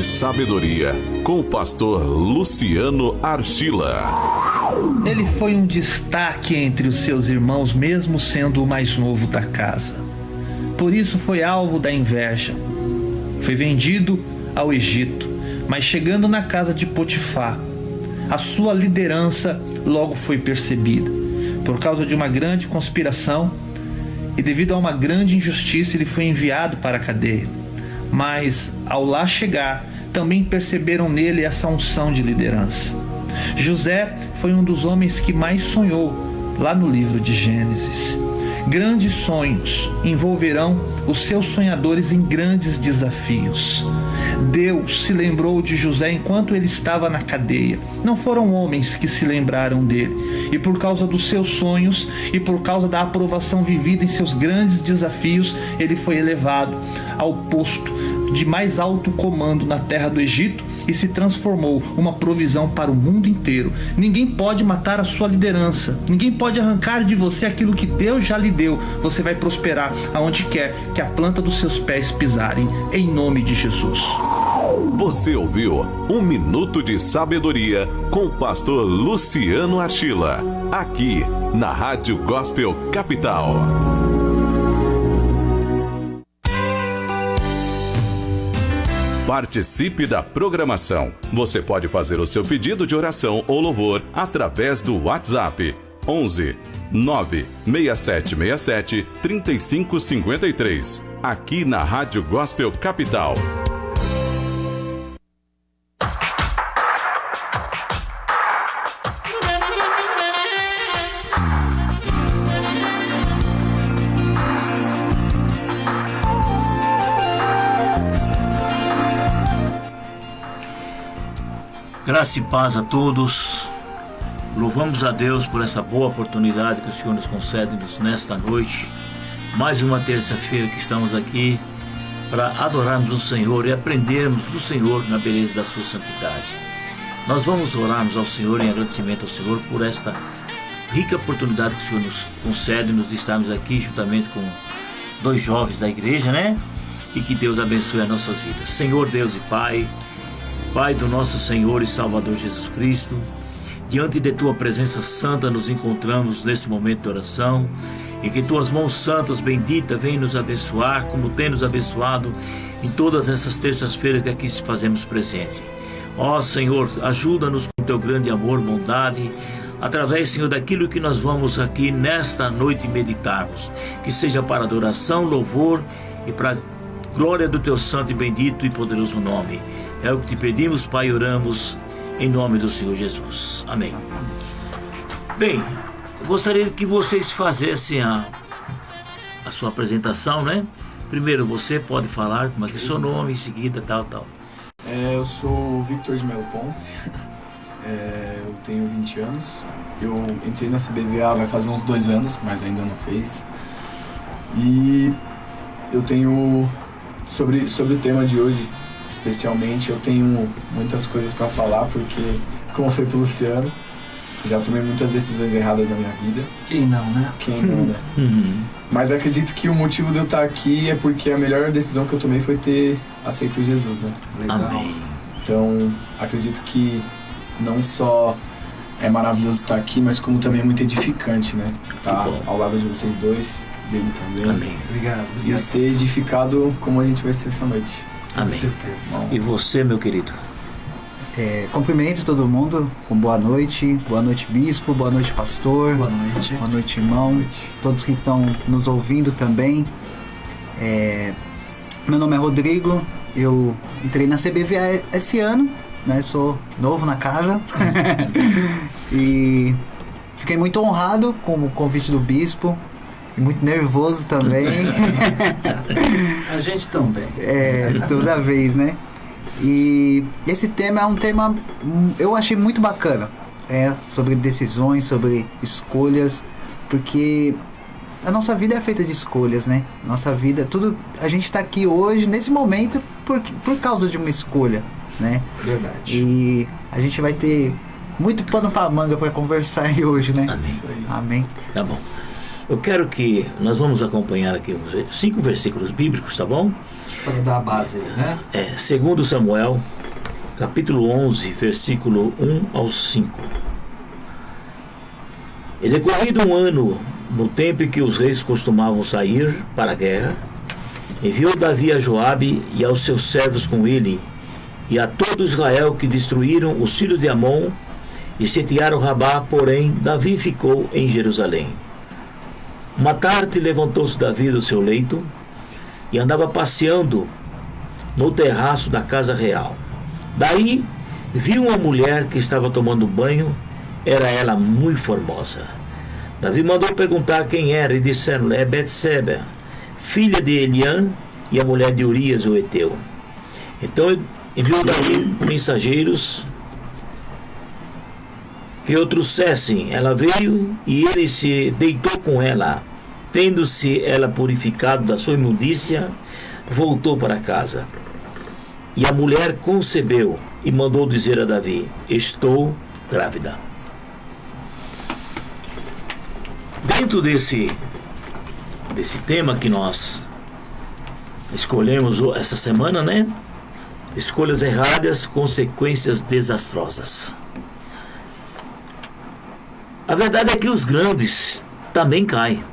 Sabedoria, com o pastor Luciano Archila. Ele foi um destaque entre os seus irmãos, mesmo sendo o mais novo da casa. Por isso foi alvo da inveja. Foi vendido ao Egito, mas chegando na casa de Potifar, a sua liderança logo foi percebida. Por causa de uma grande conspiração e devido a uma grande injustiça, ele foi enviado para a cadeia. Mas, ao lá chegar, também perceberam nele essa unção de liderança. José foi um dos homens que mais sonhou lá no livro de Gênesis. Grandes sonhos envolverão os seus sonhadores em grandes desafios. Deus se lembrou de José enquanto ele estava na cadeia. Não foram homens que se lembraram dele. E por causa dos seus sonhos e por causa da aprovação vivida em seus grandes desafios, ele foi elevado ao posto de mais alto comando na terra do Egito e se transformou uma provisão para o mundo inteiro. Ninguém pode matar a sua liderança. Ninguém pode arrancar de você aquilo que Deus já lhe deu. Você vai prosperar aonde quer que a planta dos seus pés pisarem, em nome de Jesus. Você ouviu Um Minuto de Sabedoria com o pastor Luciano Archila, aqui na Rádio Gospel Capital. Participe da programação. Você pode fazer o seu pedido de oração ou louvor através do WhatsApp 11 96767 3553, aqui na Rádio Gospel Capital. Graça e paz a todos. Louvamos a Deus por essa boa oportunidade que o Senhor nos concede nesta noite. Mais uma terça-feira que estamos aqui para adorarmos o Senhor e aprendermos do Senhor na beleza da sua santidade. Nós vamos orarmos ao Senhor em agradecimento ao Senhor por esta rica oportunidade que o Senhor nos concede, nos estarmos aqui juntamente com dois jovens da igreja, né? E que Deus abençoe as nossas vidas. Senhor Deus e Pai, Pai do nosso Senhor e Salvador Jesus Cristo, diante de Tua presença santa nos encontramos nesse momento de oração, e que Tuas mãos santas benditas venham nos abençoar, como tem nos abençoado em todas essas terças-feiras que aqui se fazemos presente. Ó Senhor, ajuda-nos com Teu grande amor, bondade, através, Senhor, daquilo que nós vamos aqui nesta noite meditarmos, que seja para adoração, louvor e para glória do Teu santo e bendito e poderoso nome. É o que te pedimos, Pai, e oramos em nome do Senhor Jesus. Amém. Bem, eu gostaria que vocês fizessem a sua apresentação, né? Primeiro você pode falar como é que é o seu nome, em seguida tal. Eu sou o Victor de Melo Ponce, eu tenho 20 anos, eu entrei na CBVA vai fazer uns 2 anos, mas ainda não fez. E eu tenho, sobre o tema de hoje, especialmente, eu tenho muitas coisas para falar, porque, como foi pro Luciano, já tomei muitas decisões erradas na minha vida. Quem não, né? Mas acredito que o motivo de eu estar aqui é porque a melhor decisão que eu tomei foi ter aceito Jesus, né? Legal. Amém. Então, acredito que não só é maravilhoso estar aqui, mas como também é muito edificante, né? Tá ao lado de vocês dois, dele também. Amém. Obrigado. E ser edificado como a gente vai ser essa noite. Amém. E você, meu querido? Cumprimento todo mundo com boa noite bispo, boa noite pastor, boa noite irmão, todos que estão nos ouvindo também. Meu nome é Rodrigo, eu entrei na CBVA esse ano, né? Sou novo na casa e fiquei muito honrado com o convite do bispo. Muito nervoso também. A gente também. Toda vez, né? E esse tema é um tema, eu achei muito bacana. Sobre decisões, sobre escolhas, porque a nossa vida é feita de escolhas, né? Nossa vida, tudo, a gente tá aqui hoje, nesse momento, por causa de uma escolha, né? Verdade. E a gente vai ter muito pano pra manga para conversar aí hoje, né? Amém. Amém. Tá bom. Eu quero que nós vamos acompanhar aqui 5 versículos bíblicos, tá bom? Para dar a base aí, né? 2 Samuel, capítulo 11, versículo 1 ao 5. E decorrido um ano, no tempo em que os reis costumavam sair para a guerra, enviou Davi a Joabe e aos seus servos com ele, e a todo Israel, que destruíram os filhos de Amon e sitiaram Rabá, porém Davi ficou em Jerusalém. Uma tarde levantou-se Davi do seu leito e andava passeando no terraço da casa real. Daí viu uma mulher que estava tomando banho, era ela muito formosa. Davi mandou perguntar quem era e disseram: é Betseba, filha de Eliã e a mulher de Urias o Heteu. Então enviou Davi mensageiros que o trouxessem. Ela veio e ele se deitou com ela. Tendo-se ela purificado da sua imundícia, voltou para casa. E a mulher concebeu e mandou dizer a Davi: estou grávida. Dentro desse tema que nós escolhemos essa semana, né? Escolhas erradas, consequências desastrosas. A verdade é que os grandes também caem.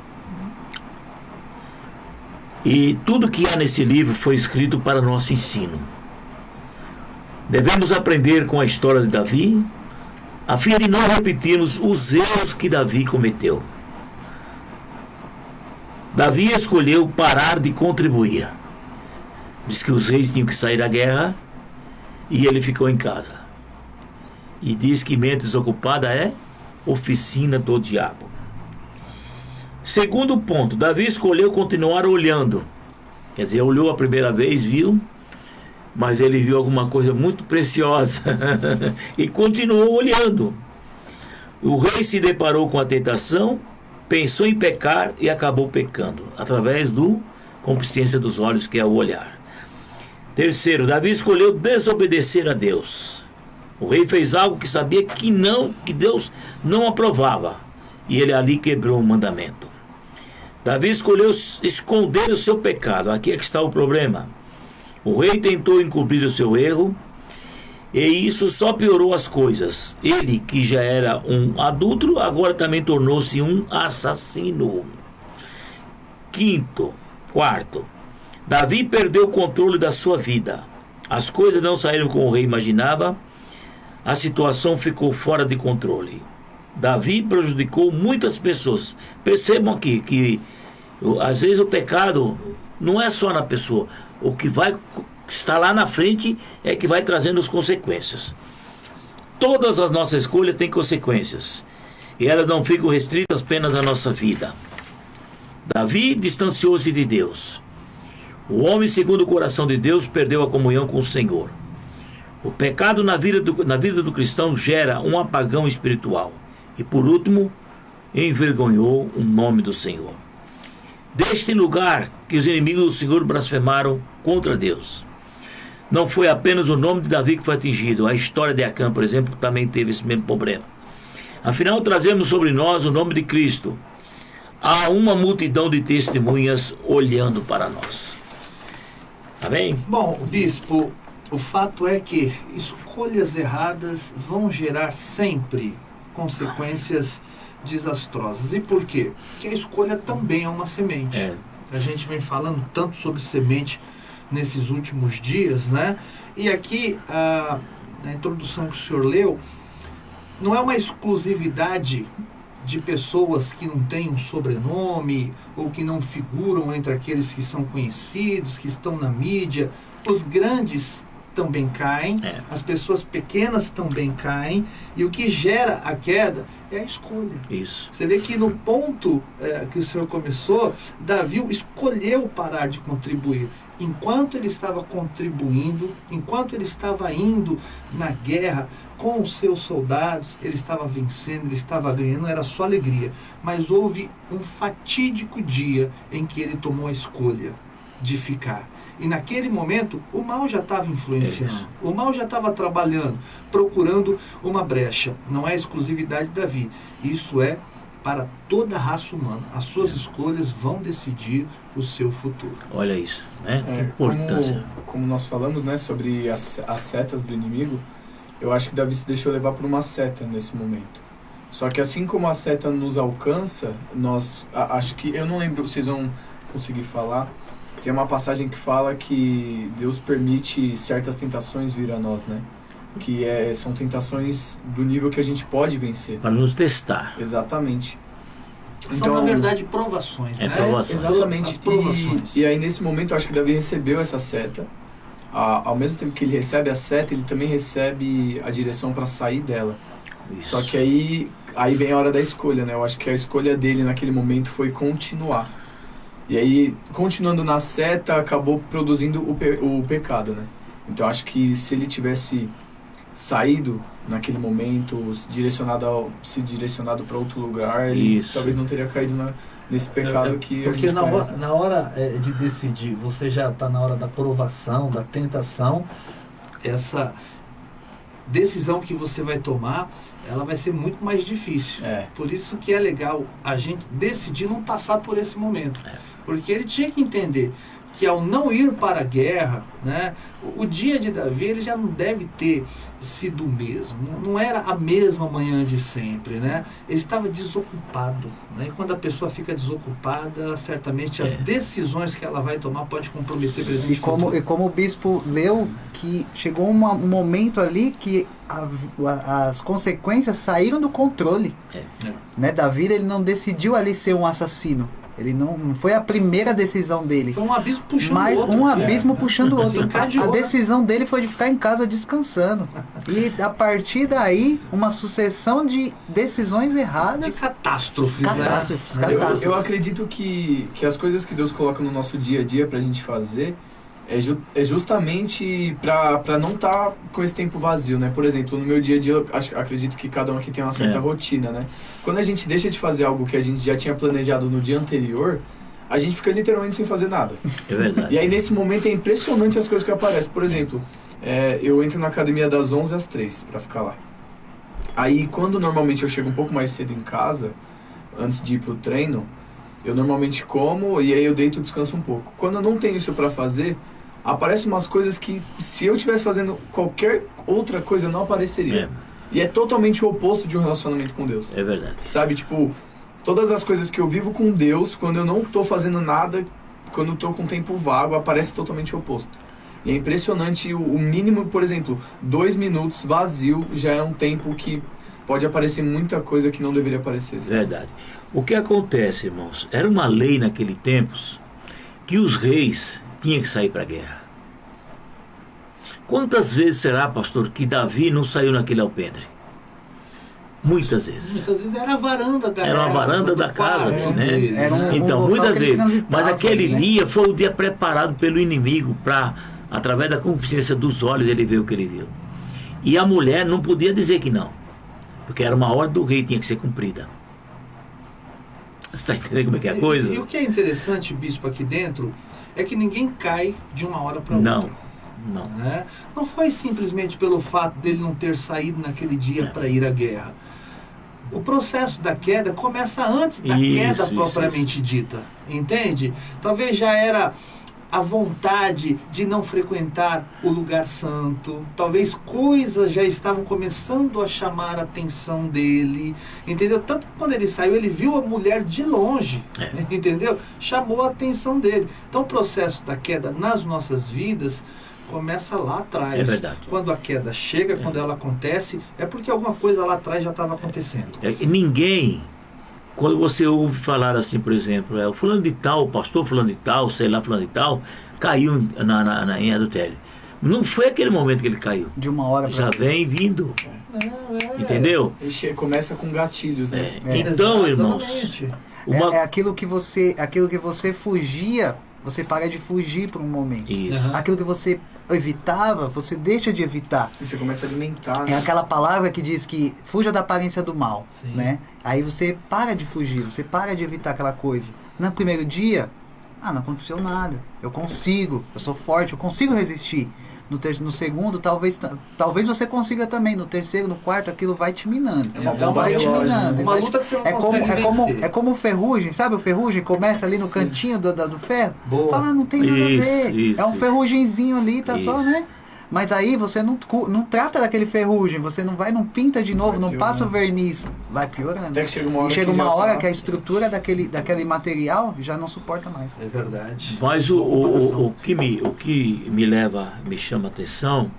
E tudo que há nesse livro foi escrito para nosso ensino. Devemos aprender com a história de Davi, a fim de não repetirmos os erros que Davi cometeu. Davi escolheu parar de contribuir. Diz que os reis tinham que sair da guerra e ele ficou em casa. E diz que mente desocupada é oficina do diabo. Segundo ponto, Davi escolheu continuar olhando. Quer dizer, olhou a primeira vez, viu, mas ele viu alguma coisa muito preciosa e continuou olhando. O rei se deparou com a tentação, pensou em pecar e acabou pecando, através do concupiscência dos olhos, que é o olhar. Terceiro, Davi escolheu desobedecer a Deus. O rei fez algo que sabia que Deus não aprovava, e ele ali quebrou o mandamento. Davi escolheu esconder o seu pecado. Aqui é que está o problema. O rei tentou encobrir o seu erro, e isso só piorou as coisas. Ele, que já era um adúltero, agora também tornou-se um assassino. Quarto, Davi perdeu o controle da sua vida. As coisas não saíram como o rei imaginava. A situação ficou fora de controle. Davi prejudicou muitas pessoas. Percebam aqui que às vezes o pecado não é só na pessoa. O que está lá na frente é que vai trazendo as consequências. Todas as nossas escolhas têm consequências, e elas não ficam restritas apenas à nossa vida. Davi distanciou-se de Deus. O homem, segundo o coração de Deus, perdeu a comunhão com o Senhor. O pecado na vida do cristão gera um apagão espiritual. E por último, envergonhou o nome do Senhor. Deste lugar que os inimigos do Senhor blasfemaram contra Deus. Não foi apenas o nome de Davi que foi atingido. A história de Acã, por exemplo, também teve esse mesmo problema. Afinal, trazemos sobre nós o nome de Cristo. Há uma multidão de testemunhas olhando para nós. Amém? Bom, bispo, o fato é que escolhas erradas vão gerar sempre consequências desastrosas. E por quê? Porque a escolha também é uma semente. A gente vem falando tanto sobre semente nesses últimos dias, né? E aqui, na introdução que o senhor leu, não é uma exclusividade de pessoas que não têm um sobrenome ou que não figuram entre aqueles que são conhecidos, que estão na mídia. Os grandes também caem, as pessoas pequenas também caem, e o que gera a queda é a escolha. Isso. Você vê que no ponto que o senhor começou, Davi escolheu parar de contribuir. Enquanto ele estava contribuindo, enquanto ele estava indo na guerra com os seus soldados, ele estava vencendo, ele estava ganhando, era só alegria. Mas houve um fatídico dia em que ele tomou a escolha de ficar. E naquele momento, o mal já estava influenciando, o mal já estava trabalhando, procurando uma brecha. Não é exclusividade de Davi, isso é para toda a raça humana. As suas escolhas vão decidir o seu futuro. Olha isso, né? Que importância. Como nós falamos, né, sobre as setas do inimigo, eu acho que Davi se deixou levar por uma seta nesse momento. Só que assim como a seta nos alcança, acho que, eu não lembro, vocês vão conseguir falar, tem uma passagem que fala que Deus permite certas tentações vir a nós, né? Que são tentações do nível que a gente pode vencer. Para nos testar. Exatamente. São, na verdade, provações, né? Provações. Exatamente. As provações. E aí, nesse momento, eu acho que Davi recebeu essa seta. Ao mesmo tempo que ele recebe a seta, ele também recebe a direção para sair dela. Isso. Só que aí vem a hora da escolha, né? Eu acho que a escolha dele naquele momento foi continuar. E aí, continuando na seta, acabou produzindo o pecado, né? Então, acho que se ele tivesse saído naquele momento, se direcionado para outro lugar, ele talvez não teria caído nesse pecado que porque a gente conhece, né? na hora de decidir, você já está na hora da provação, da tentação, essa decisão que você vai tomar, ela vai ser muito mais difícil. Por isso que é legal a gente decidir não passar por esse momento. Porque ele tinha que entender que ao não ir para a guerra, né, o dia de Davi ele já não deve ter sido o mesmo, não era a mesma manhã de sempre, né? Ele estava desocupado, né? E quando a pessoa fica desocupada, certamente as decisões que ela vai tomar pode comprometer o presente e como o bispo leu, que chegou um momento ali que as consequências saíram do controle. Né? Davi ele não decidiu ali ser um assassino. Ele não foi a primeira decisão dele. Foi um abismo puxando mas o outro. Um abismo puxando o outro. A né? decisão dele foi de ficar em casa descansando. E a partir daí, uma sucessão de decisões erradas. De catástrofes. Catástrofes. Eu acredito que as coisas que Deus coloca no nosso dia a dia pra gente fazer é justamente para não estar com esse tempo vazio, né? Por exemplo, no meu dia a dia, eu acredito que cada um aqui tem uma certa rotina, né? Quando a gente deixa de fazer algo que a gente já tinha planejado no dia anterior, a gente fica literalmente sem fazer nada. É verdade. E aí, nesse momento, é impressionante as coisas que aparecem. Por exemplo, eu entro na academia das 11 às 3 para ficar lá. Aí, quando normalmente eu chego um pouco mais cedo em casa, antes de ir pro treino, eu normalmente como e aí eu deito e descanso um pouco. Quando eu não tenho isso para fazer, aparecem umas coisas que, se eu estivesse fazendo qualquer outra coisa, não apareceria. E é totalmente o oposto de um relacionamento com Deus. É verdade. Sabe, tipo, todas as coisas que eu vivo com Deus, quando eu não tô fazendo nada, quando eu tô com tempo vago, aparece totalmente o oposto. E é impressionante, o mínimo, por exemplo, 2 minutos vazio já é um tempo que pode aparecer muita coisa que não deveria aparecer. Sabe? Verdade. O que acontece, irmãos, era uma lei naquele tempos que os reis tinham que sair para a guerra. Quantas vezes será, pastor, que Davi não saiu naquele alpendre? Muitas vezes. Muitas vezes era a varanda da Era uma varanda da casa, né? Então, um muitas vezes. Mas aquele ali, né? dia foi o dia preparado pelo inimigo para, através da consciência dos olhos, ele ver o que ele viu. E a mulher não podia dizer que não, porque era uma ordem do rei, tinha que ser cumprida. Você está entendendo como é que é a coisa? E o que é interessante, bispo, aqui dentro, é que ninguém cai de uma hora para outra. Não. Né? Não foi simplesmente pelo fato dele não ter saído naquele dia para ir à guerra. O processo da queda começa antes da queda propriamente dita. Entende? Talvez já era a vontade de não frequentar o lugar santo. Talvez coisas já estavam começando a chamar a atenção dele. Entendeu? Tanto que quando ele saiu, ele viu a mulher de longe. Entendeu? Chamou a atenção dele. Então o processo da queda nas nossas vidas começa lá atrás. É verdade. Quando a queda chega, quando ela acontece, é porque alguma coisa lá atrás já estava acontecendo. Ninguém, quando você ouve falar assim, por exemplo, o fulano de tal, o pastor fulano de tal, sei lá, fulano de tal, caiu em adultério. Não foi aquele momento que ele caiu. De uma hora para outra. Já vem vindo. Entendeu? Começa com gatilhos, né? Então, irmãos, aquilo que você fugia, você para de fugir por um momento. Isso. Aquilo que você evitava, você deixa de evitar. E você começa a alimentar. Né? É aquela palavra que diz que fuja da aparência do mal, né? Aí você para de fugir, você para de evitar aquela coisa. No primeiro dia, não aconteceu nada. Eu consigo, eu sou forte, eu consigo resistir. no segundo, talvez você consiga também. No terceiro, no quarto, aquilo vai te minando. Vai te minando. Uma Vai luta que você não consegue vencer. É como o ferrugem, sabe? O ferrugem começa ali no cantinho do ferro. Boa. Fala, não tem nada a ver. É um ferrugemzinho ali, tá só, né? Mas aí você não trata daquele ferrugem, você não pinta de novo, não passa o verniz, vai piorando. Até que chega uma hora que a estrutura daquele material já não suporta mais. É verdade. Mas o que me chama a atenção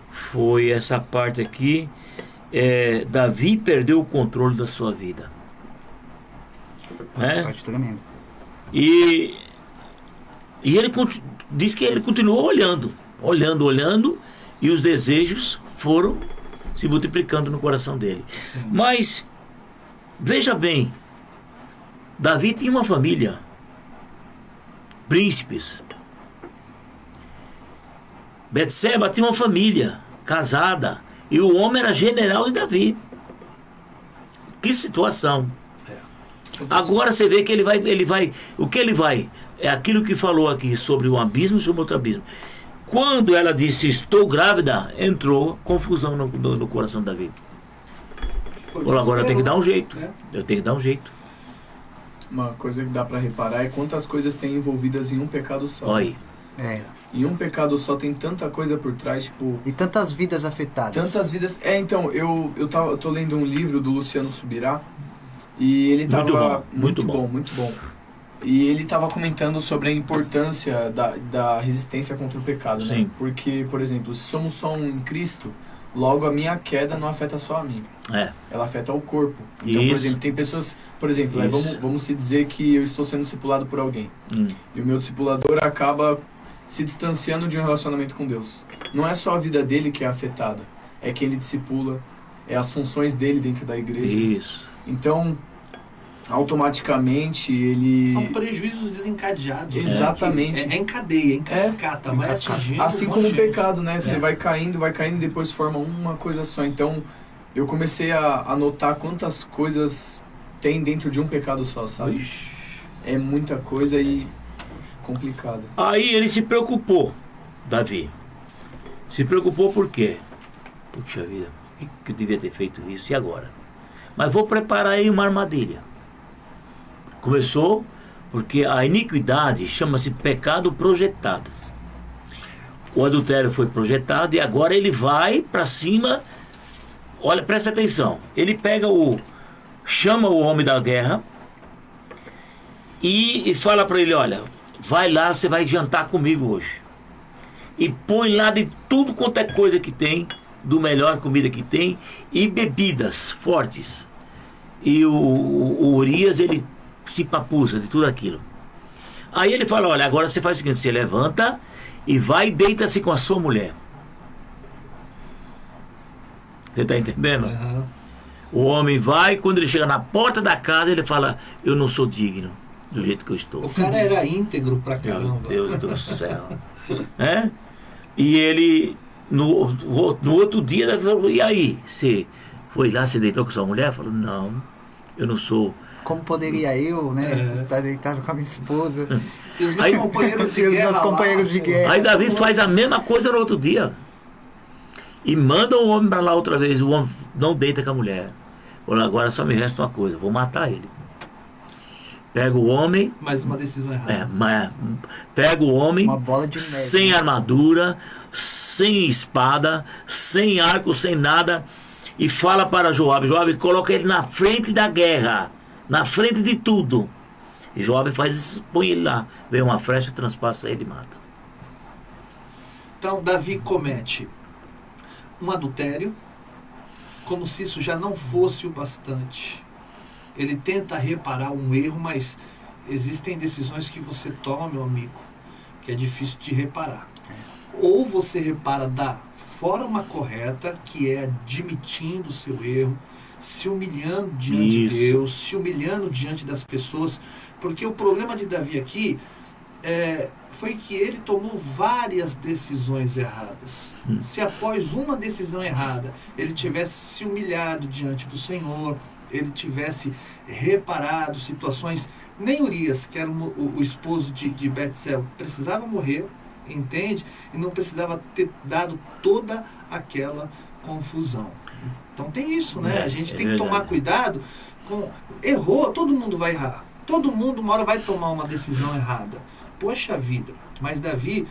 foi essa parte aqui. Davi perdeu o controle da sua vida. Essa parte tremenda. E ele diz que ele continuou olhando, e os desejos foram se multiplicando no coração dele. Sim. Mas veja bem, Davi tinha uma família, príncipes. Betseba tinha uma família, casada, e o homem era general de Davi. Que situação. Agora você vê que ele vai, o que ele vai? É aquilo que falou aqui sobre um abismo e sobre outro abismo. Quando ela disse, estou grávida, entrou confusão no coração de Davi. Falou, agora eu tenho que dar um jeito. Eu tenho que dar um jeito. Uma coisa que dá pra reparar é quantas coisas tem envolvidas em um pecado só. Olha. Em um pecado só tem tanta coisa por trás, tipo... E tantas vidas afetadas. Tantas vidas... então, eu tô lendo um livro do Luciano Subirá, e ele tava... Muito bom. E ele estava comentando sobre a importância da resistência contra o pecado, Sim. né? Porque, por exemplo, se somos só um em Cristo, logo a minha queda não afeta só a mim. Ela afeta o corpo. Então, por exemplo, tem pessoas... Por exemplo, vamos se dizer que eu estou sendo discipulado por alguém. E o meu discipulador acaba se distanciando de um relacionamento com Deus. Não é só a vida dele que é afetada. É quem ele discipula, é as funções dele dentro da igreja. Isso. Então... automaticamente ele... São prejuízos desencadeados. Exatamente. É em cadeia, em cascata. Vai atingindo assim como o pecado, né? Você vai caindo e depois forma uma coisa só. Então, eu comecei a notar quantas coisas tem dentro de um pecado só, sabe? Ixi. É muita coisa e complicada. Aí ele se preocupou, Davi. Se preocupou por quê? Puxa vida, por que eu devia ter feito isso? E agora? Mas vou preparar aí uma armadilha. Começou porque a iniquidade chama-se pecado projetado. O adultério foi projetado e agora ele vai para cima. Olha, presta atenção. Ele chama o homem da guerra e fala para ele, olha, vai lá, você vai jantar comigo hoje. E põe lá de tudo quanto é coisa que tem, do melhor comida que tem, e bebidas fortes. E o Urias, ele se papuça de tudo aquilo. Aí ele fala, olha, agora você faz o seguinte, você levanta e vai e deita-se com a sua mulher. Você está entendendo? Uhum. O homem vai, quando ele chega na porta da casa, ele fala, eu não sou digno do jeito que eu estou. O cara era íntegro pra caramba. Meu Deus do céu. E ele, no outro dia, ele falou, e aí, você foi lá, você deitou com sua mulher? Falou, não, eu não sou. Como poderia eu, né, estar deitado com a minha esposa? E os meus companheiros de guerra. Meus companheiros de guerra. Aí Davi faz a mesma coisa no outro dia. E manda o homem para lá outra vez. O homem não deita com a mulher. Falou, agora só me resta uma coisa, vou matar ele. Pega o homem. Mais uma decisão errada. Pega o homem uma bola de neve, sem armadura, sem espada, sem arco, sem nada. E fala para Joabe, coloca ele na frente da guerra, na frente de tudo. E Joabe faz isso, põe ele lá. Vem uma flecha, transpassa ele e mata. Então Davi comete um adultério, como se isso já não fosse o bastante. Ele tenta reparar um erro, mas existem decisões que você toma, meu amigo, que é difícil de reparar. Ou você repara da forma correta, que é admitindo o seu erro, se humilhando diante de Deus, se humilhando diante das pessoas, porque o problema de Davi aqui foi que ele tomou várias decisões erradas. Se após uma decisão errada ele tivesse se humilhado diante do Senhor, ele tivesse reparado situações, nem Urias, que era o esposo de Betseba, precisava morrer, entende? E não precisava ter dado toda aquela confusão. Então tem isso, né? A gente tem que tomar cuidado com... Errou, todo mundo vai errar. Todo mundo uma hora vai tomar uma decisão errada. Poxa vida, mas Davi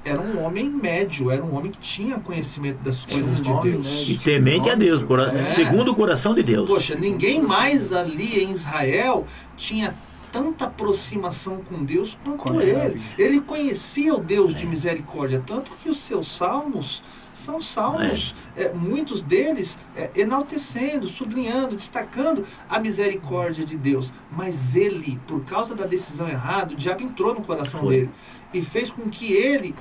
era um homem médio, era um homem que tinha conhecimento das coisas de Deus. Né? E temente a Deus, segundo o coração de Deus. Poxa, ninguém mais ali em Israel tinha tanta aproximação com Deus quanto ele. Ele conhecia o Deus de misericórdia, tanto que os seus salmos são salmos, muitos deles enaltecendo, sublinhando, destacando a misericórdia de Deus. Mas ele, por causa da decisão errada, o diabo entrou no coração dele e fez com que ele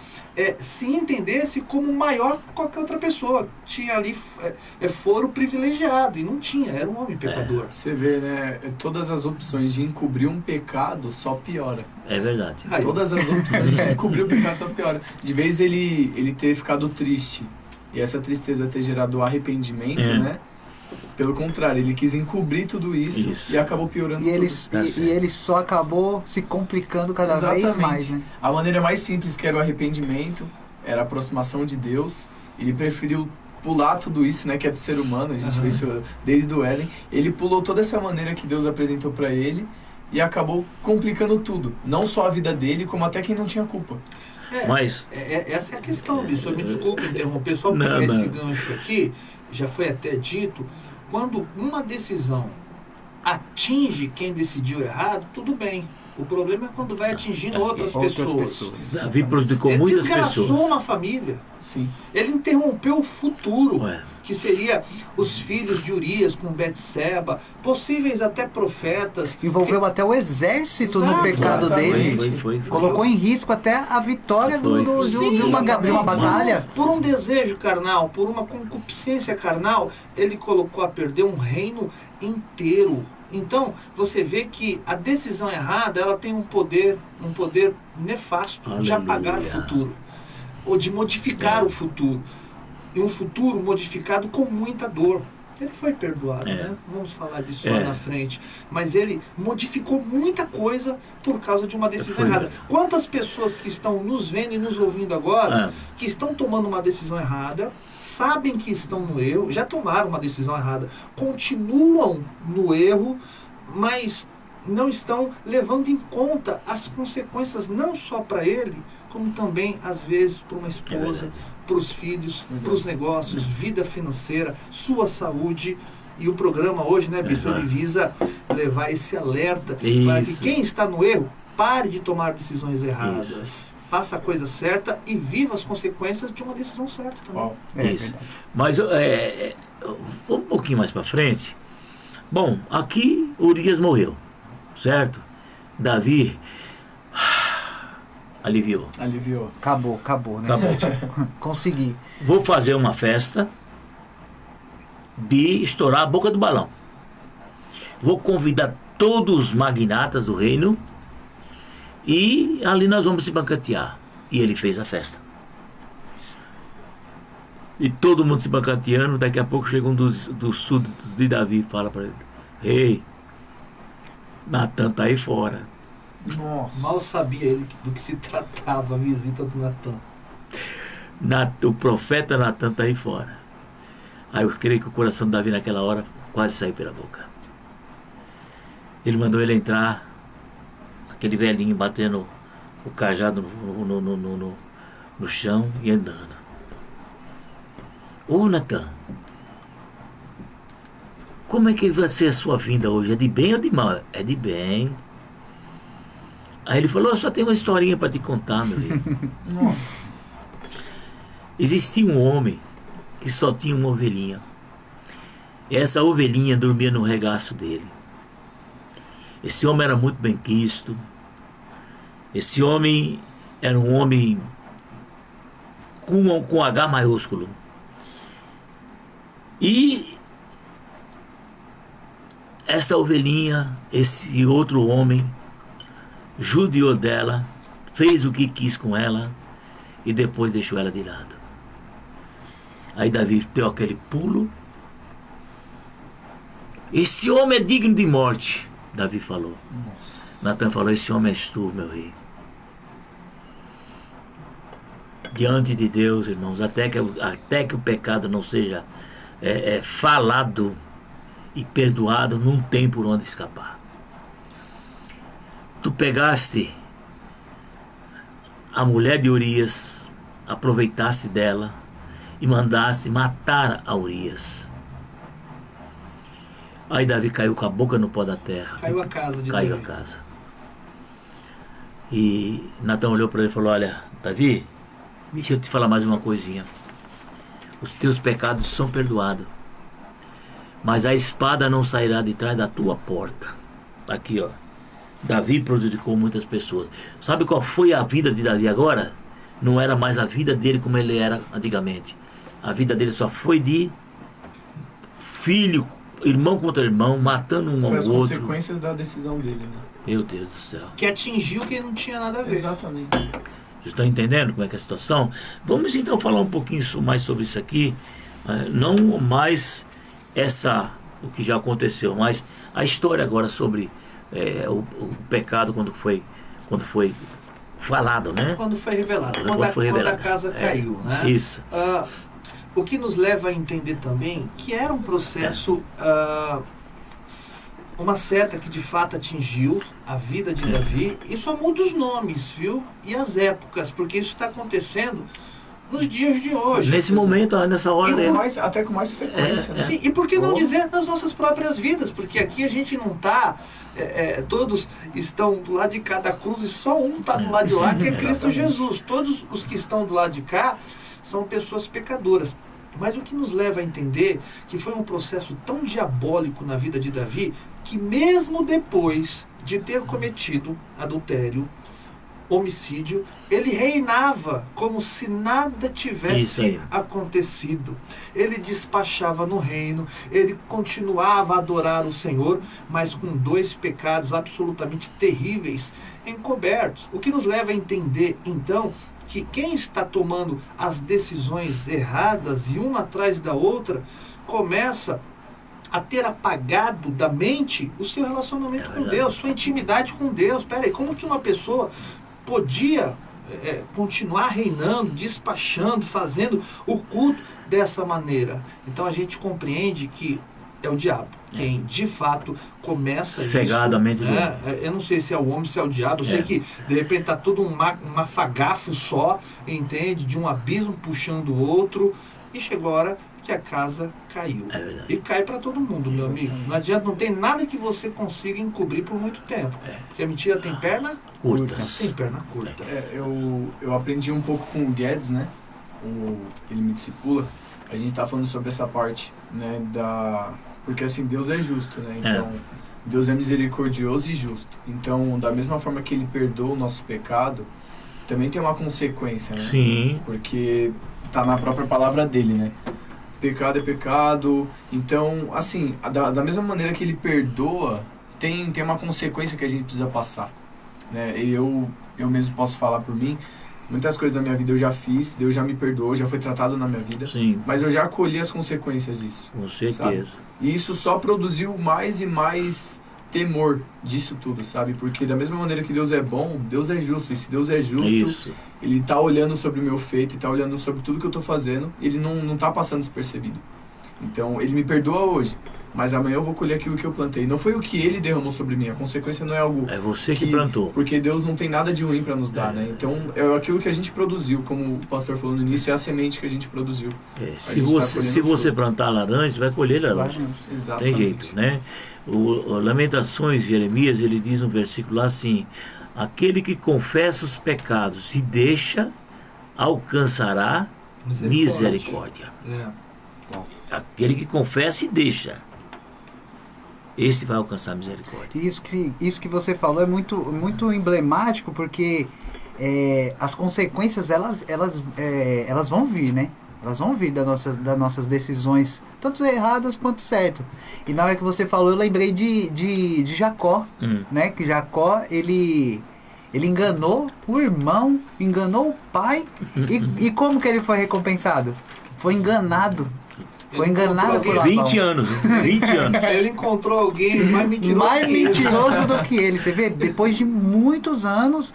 se entendesse como maior que qualquer outra pessoa. Tinha ali foro privilegiado, e não tinha, era um homem pecador. Você vê, né? Todas as opções de encobrir um pecado só piora. É verdade. Todas as opções de encobrir o pecado só piora. De vez ele ter ficado triste e essa tristeza ter gerado arrependimento, né? Pelo contrário, ele quis encobrir tudo isso. E acabou piorando tudo. E ele só acabou se complicando cada vez mais, né? A maneira mais simples, que era o arrependimento, era a aproximação de Deus. Ele preferiu pular tudo isso, né, que é de ser humano, a gente vê isso desde o Éden. Ele pulou toda essa maneira que Deus apresentou para ele e acabou complicando tudo. Não só a vida dele, como até quem não tinha culpa. Essa é a questão, bicho. Me desculpe interromper, só pegar esse gancho aqui, já foi até dito, quando uma decisão atinge quem decidiu errado, tudo bem. O problema é quando vai atingindo outras pessoas. Davi prejudicou muitas pessoas. Ele desgraçou uma família. Sim. Ele interrompeu o futuro, que seria os filhos de Urias com Betseba, possíveis até profetas. Envolveu até o exército no pecado dele. Foi. Colocou em risco até a vitória de uma batalha. Por um desejo carnal, por uma concupiscência carnal, ele colocou a perder um reino inteiro. Então, você vê que a decisão errada, ela tem um poder nefasto de apagar o futuro, ou de modificar o futuro. E um futuro modificado com muita dor. Ele foi perdoado, né? Vamos falar disso lá na frente. Mas ele modificou muita coisa por causa de uma decisão errada. Quantas pessoas que estão nos vendo e nos ouvindo agora, que estão tomando uma decisão errada, sabem que estão no erro, já tomaram uma decisão errada, continuam no erro, mas não estão levando em conta as consequências não só para ele, como também, às vezes, para uma esposa, para os filhos, para os negócios, vida financeira, sua saúde. E o programa hoje, né, Bispo, ele visa levar esse alerta para que quem está no erro pare de tomar decisões erradas. Faça a coisa certa e viva as consequências de uma decisão certa também. Isso. Mas vamos um pouquinho mais para frente. Bom, aqui Urias morreu, certo? Davi aliviou. Acabou, né? Consegui. Vou fazer uma festa de estourar a boca do balão. Vou convidar todos os magnatas do reino e ali nós vamos se banquetear. E ele fez a festa. E todo mundo se banqueteando. Daqui a pouco chega um dos súditos de Davi e fala para ele: Ei, Natan tá aí fora. Nossa. Mal sabia ele do que se tratava a visita do Natan. O profeta Natan está aí fora. Aí eu creio que o coração de Davi naquela hora quase saiu pela boca. Ele mandou ele entrar, aquele velhinho batendo o cajado no chão e andando. Ô Natan, como é que vai ser a sua vinda hoje? É de bem ou de mal? É de bem. Aí ele falou: eu só tenho uma historinha para te contar, meu filho. Nossa. Existia um homem que só tinha uma ovelhinha. E essa ovelhinha dormia no regaço dele. Esse homem era muito benquisto. Esse homem era um homem com H maiúsculo. E essa ovelhinha, esse outro homem, judiou dela, fez o que quis com ela e depois deixou ela de lado. Aí Davi deu aquele pulo. Esse homem é digno de morte, Davi falou. Natan falou: esse homem és tu, meu rei. diante de Deus, irmãos, até que o pecado não seja falado e perdoado, não tem por onde escapar. Tu pegaste a mulher de Urias, aproveitaste dela e mandaste matar a Urias. Aí Davi caiu com a boca no pó da terra. Caiu a casa de Caiu Davi. a casa. E Natã olhou para ele e falou: olha, Davi, deixa eu te falar mais uma coisinha. Os teus pecados são perdoados, mas a espada não sairá de trás da tua porta. Aqui, ó. Davi prejudicou muitas pessoas. Sabe qual foi a vida de Davi agora? Não era mais a vida dele como ele era antigamente. A vida dele só foi de filho, irmão contra irmão, matando um ao outro. Foi as consequências da decisão dele, né? Meu Deus do céu. Que atingiu quem não tinha nada a ver. Exatamente. Vocês estão entendendo como é que é a situação? Vamos então falar um pouquinho mais sobre isso aqui. Não mais o que já aconteceu, mas a história agora sobre o pecado quando foi falado, né? Quando foi revelado. Quando a casa caiu, né? Isso. O que nos leva a entender também que era um processo, uma seta que de fato atingiu a vida de Davi, e só muda os nomes, viu? E as épocas, porque isso está acontecendo nos dias de hoje. Nesse momento, nessa hora. Até com mais frequência. Né? Sim, e por que não dizer nas nossas próprias vidas? Porque aqui a gente não está... todos estão do lado de cá da cruz e só um está do lado de lá, que é Cristo Jesus. Todos os que estão do lado de cá são pessoas pecadoras. Mas o que nos leva a entender que foi um processo tão diabólico na vida de Davi, que mesmo depois de ter cometido adultério, homicídio, ele reinava como se nada tivesse acontecido. Ele despachava no reino, ele continuava a adorar o Senhor, mas com 2 pecados absolutamente terríveis encobertos. O que nos leva a entender, então, que quem está tomando as decisões erradas e uma atrás da outra, começa a ter apagado da mente o seu relacionamento com Deus, sua intimidade com Deus. Peraí, como que uma pessoa podia continuar reinando, despachando, fazendo o culto dessa maneira? Então a gente compreende que é o diabo quem de fato começa cegadamente isso, né? Eu não sei se é o homem, se é o diabo. Eu sei que de repente está todo um mafagafo só, entende? De um abismo puxando o outro, e chegou a hora que a casa caiu. E cai para todo mundo, meu amigo. Não adianta, não tem nada que você consiga encobrir por muito tempo. Porque a mentira tem perna curta. Tem perna curta. Eu aprendi um pouco com o Guedes, né? Ele me discipula. A gente tá falando sobre essa parte, né? Porque assim, Deus é justo, né? Então, Deus é misericordioso e justo. Então, da mesma forma que Ele perdoa o nosso pecado, também tem uma consequência, né? Sim. Porque tá na própria palavra dele, né? Pecado é pecado. Então, assim, da mesma maneira que Ele perdoa, tem uma consequência que a gente precisa passar, né? Eu mesmo posso falar por mim. Muitas coisas da minha vida eu já fiz, Deus já me perdoou, já foi tratado na minha vida. Sim. Mas eu já acolhi as consequências disso. Com certeza. Sabe? E isso só produziu mais e mais temor disso tudo, sabe? Porque da mesma maneira que Deus é bom, Deus é justo. E se Deus é justo, Ele tá olhando sobre o meu feito, Ele tá olhando sobre tudo que eu tô fazendo, Ele não tá passando despercebido. Então, Ele me perdoa hoje, mas amanhã eu vou colher aquilo que eu plantei. Não foi o que Ele derramou sobre mim, a consequência não é algo... É você que plantou. Porque Deus não tem nada de ruim para nos dar, né? Então, é aquilo que a gente produziu, como o pastor falou no início, é a semente que a gente produziu. Se você plantar laranja, você vai colher laranja. Exatamente. Tem jeito, né? O Lamentações, Jeremias, ele diz um versículo lá assim: aquele que confessa os pecados e deixa, alcançará misericórdia. Aquele que confessa e deixa, esse vai alcançar misericórdia. Isso que você falou é muito emblemático, porque as consequências elas vão vir, né? Elas vão vir das nossas decisões, tanto erradas quanto certas. E na hora que você falou, eu lembrei de Jacó, né? Que Jacó, ele enganou o irmão, enganou o pai, e como que ele foi recompensado? Foi enganado. Foi enganado por Labão. 20 anos. Ele encontrou alguém mais mentiroso do que ele. Você vê, depois de muitos anos,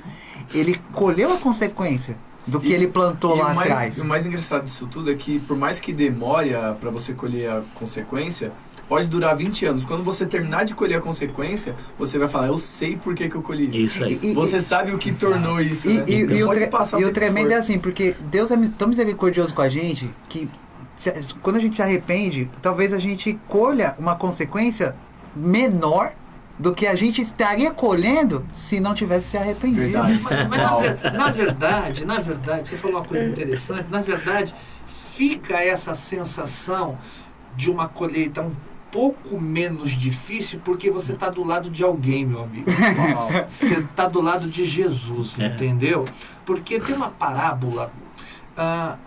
ele colheu a consequência. do que ele plantou lá atrás. E o mais engraçado disso tudo é que, por mais que demore para você colher a consequência, pode durar 20 anos. Quando você terminar de colher a consequência, você vai falar, eu sei por que eu colhi isso. Isso aí. Você sabe o que tornou isso, né? E o tremendo é assim, porque Deus é tão misericordioso com a gente, que quando a gente se arrepende, talvez a gente colha uma consequência menor do que a gente estaria colhendo se não tivesse se arrependido. Mas na verdade, você falou uma coisa interessante, na verdade, fica essa sensação de uma colheita um pouco menos difícil porque você está do lado de alguém, meu amigo. Você está do lado de Jesus, entendeu? Porque tem uma parábola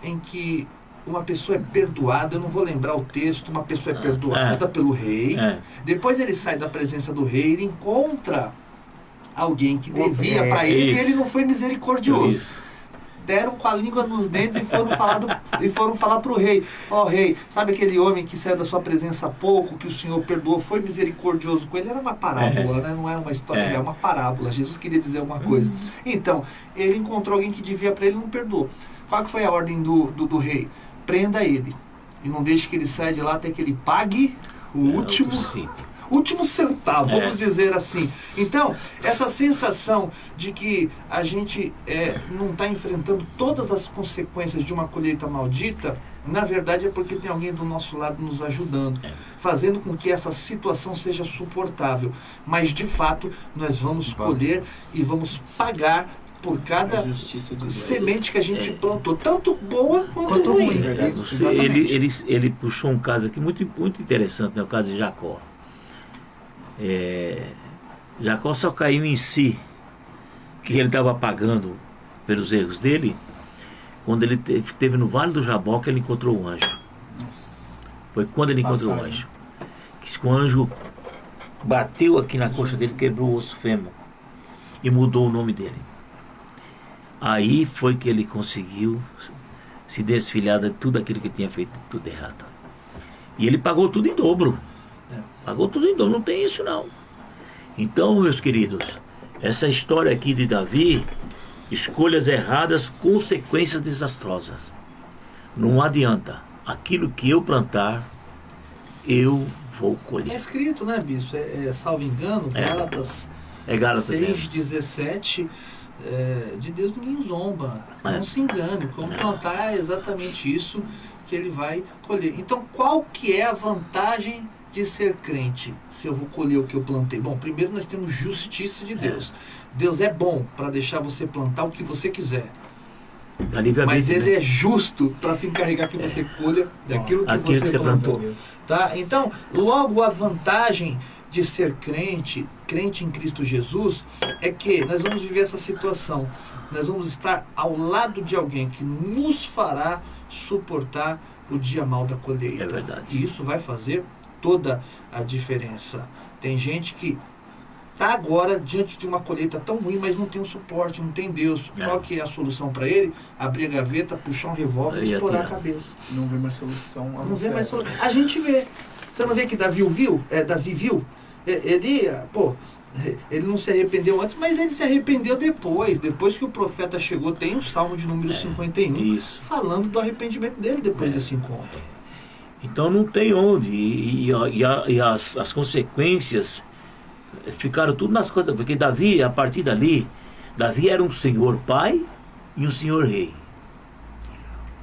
em que uma pessoa é perdoada, eu não vou lembrar o texto, uma pessoa é perdoada pelo rei, depois ele sai da presença do rei, ele encontra alguém que devia para ele e ele não foi misericordioso. Deram com a língua nos dentes e foram falar para o rei, rei, sabe aquele homem que saiu da sua presença há pouco, que o Senhor perdoou, foi misericordioso com ele? Era uma parábola, né? Não era uma história, é uma parábola. Jesus queria dizer uma coisa. Então, ele encontrou alguém que devia para ele e não perdoou. Qual que foi a ordem do rei? Prenda ele e não deixe que ele saia de lá até que ele pague o último centavo, vamos dizer assim. Então, essa sensação de que a gente não está enfrentando todas as consequências de uma colheita maldita, na verdade é porque tem alguém do nosso lado nos ajudando, fazendo com que essa situação seja suportável. Mas, de fato, nós vamos colher e vamos pagar por cada semente que a gente plantou, tanto boa quanto ruim. Ele puxou um caso aqui muito, muito interessante, né? O caso de Jacó. Jacó só caiu em si, que ele estava pagando pelos erros dele, quando ele esteve no Vale do Jaboque, ele encontrou um anjo. Nossa. Foi quando ele encontrou o anjo. Que o anjo bateu aqui na coxa dele, quebrou o osso fêmur e mudou o nome dele. Aí foi que ele conseguiu se desfilhar de tudo aquilo que tinha feito tudo errado. E ele pagou tudo em dobro. Pagou tudo em dobro, não tem isso não. Então, meus queridos, essa história aqui de Davi, escolhas erradas, consequências desastrosas. Não adianta. Aquilo que eu plantar, eu vou colher. É escrito, né, bispo? Salvo engano, Gálatas 6:17. De Deus ninguém zomba, não se engane, como plantar é exatamente isso que ele vai colher. Então, qual que é a vantagem de ser crente, se eu vou colher o que eu plantei? Bom, primeiro nós temos justiça de Deus. Deus é bom para deixar você plantar o que você quiser, mas ele é justo para se encarregar que você colha daquilo que você plantou. Tá? Então, logo a vantagem de ser crente em Cristo Jesus, é que nós vamos viver essa situação. Nós vamos estar ao lado de alguém que nos fará suportar o dia mal da colheita. É verdade. E isso vai fazer toda a diferença. Tem gente que está agora diante de uma colheita tão ruim, mas não tem um suporte, não tem Deus. Qual que é a solução para ele? Abrir a gaveta, puxar um revólver e estourar a cabeça. Não vê mais solução. Não vê mais solução. A gente vê. Você não vê que Davi viu? Ele não se arrependeu antes, mas ele se arrependeu depois que o profeta chegou. Tem o Salmo de número 51 falando do arrependimento dele depois desse encontro. Então não tem onde, e as consequências ficaram tudo nas costas, porque Davi, a partir dali, Davi era um senhor pai e um senhor rei.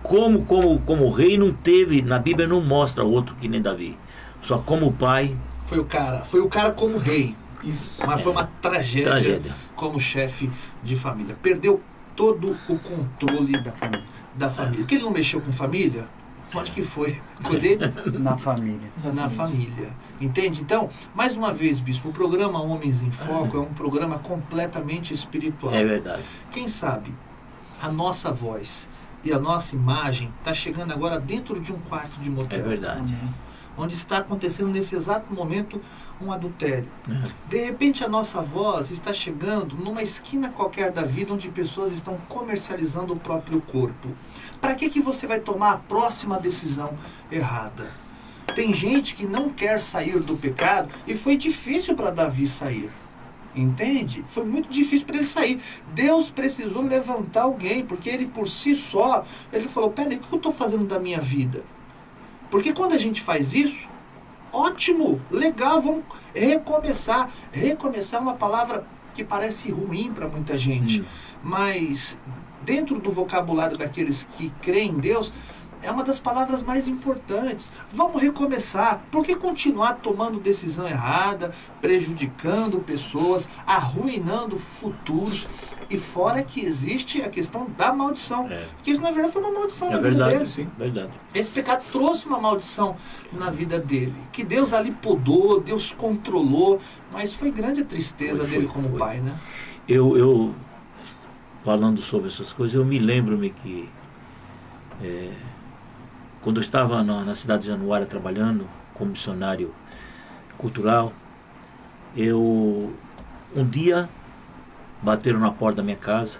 Como rei não teve, na Bíblia não mostra outro que nem Davi, só como pai. Foi o cara como rei. Isso. Mas foi uma tragédia como chefe de família. Perdeu todo o controle da família. Porque ele não mexeu com família? Onde que foi? Na família. Na família. Entende? Então, mais uma vez, bispo, o programa Homens em Foco é um programa completamente espiritual. É verdade. Quem sabe a nossa voz e a nossa imagem está chegando agora dentro de um quarto de motel. É verdade. Onde está acontecendo nesse exato momento um adultério. De repente a nossa voz está chegando numa esquina qualquer da vida onde pessoas estão comercializando o próprio corpo. Para que você vai tomar a próxima decisão errada? Tem gente que não quer sair do pecado e foi difícil para Davi sair. Entende? Foi muito difícil para ele sair. Deus precisou levantar alguém, porque ele por si só, ele falou, peraí, o que eu estou fazendo da minha vida? Porque quando a gente faz isso, ótimo, legal, vamos recomeçar. Recomeçar é uma palavra que parece ruim para muita gente, mas dentro do vocabulário daqueles que creem em Deus, é uma das palavras mais importantes. Vamos recomeçar. Por que continuar tomando decisão errada, prejudicando pessoas, arruinando futuros? E fora que existe a questão da maldição. Porque isso, na verdade, foi uma maldição na vida dele. Sim, verdade. Esse pecado trouxe uma maldição na vida dele. Que Deus ali podou, Deus controlou. Mas foi grande a tristeza dele como pai, né? Eu falando sobre essas coisas, eu me lembro-me que quando eu estava na cidade de Januária trabalhando como missionário cultural, um dia bateram na porta da minha casa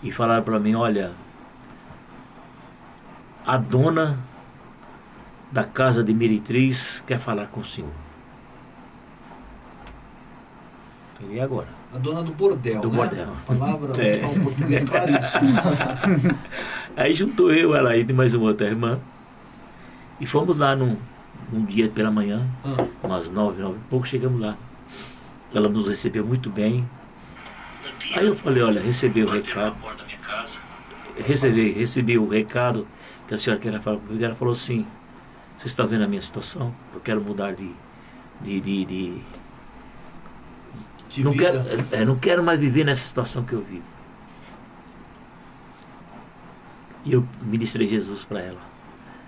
e falaram para mim, olha, a dona da casa de Meretriz quer falar com o senhor. E agora? A dona do bordel, do né? bordel. A palavra um português claríssimo. Aí juntou eu, ela e mais uma outra irmã. E fomos lá num dia pela manhã, umas 9 e pouco, chegamos lá. Ela nos recebeu muito bem. Aí eu falei, olha, recebi o recado. Recebi o recado que a senhora queria falar comigo. Ela falou assim, você está vendo a minha situação? Eu quero mudar não quero mais viver nessa situação que eu vivo. E eu ministrei Jesus para ela.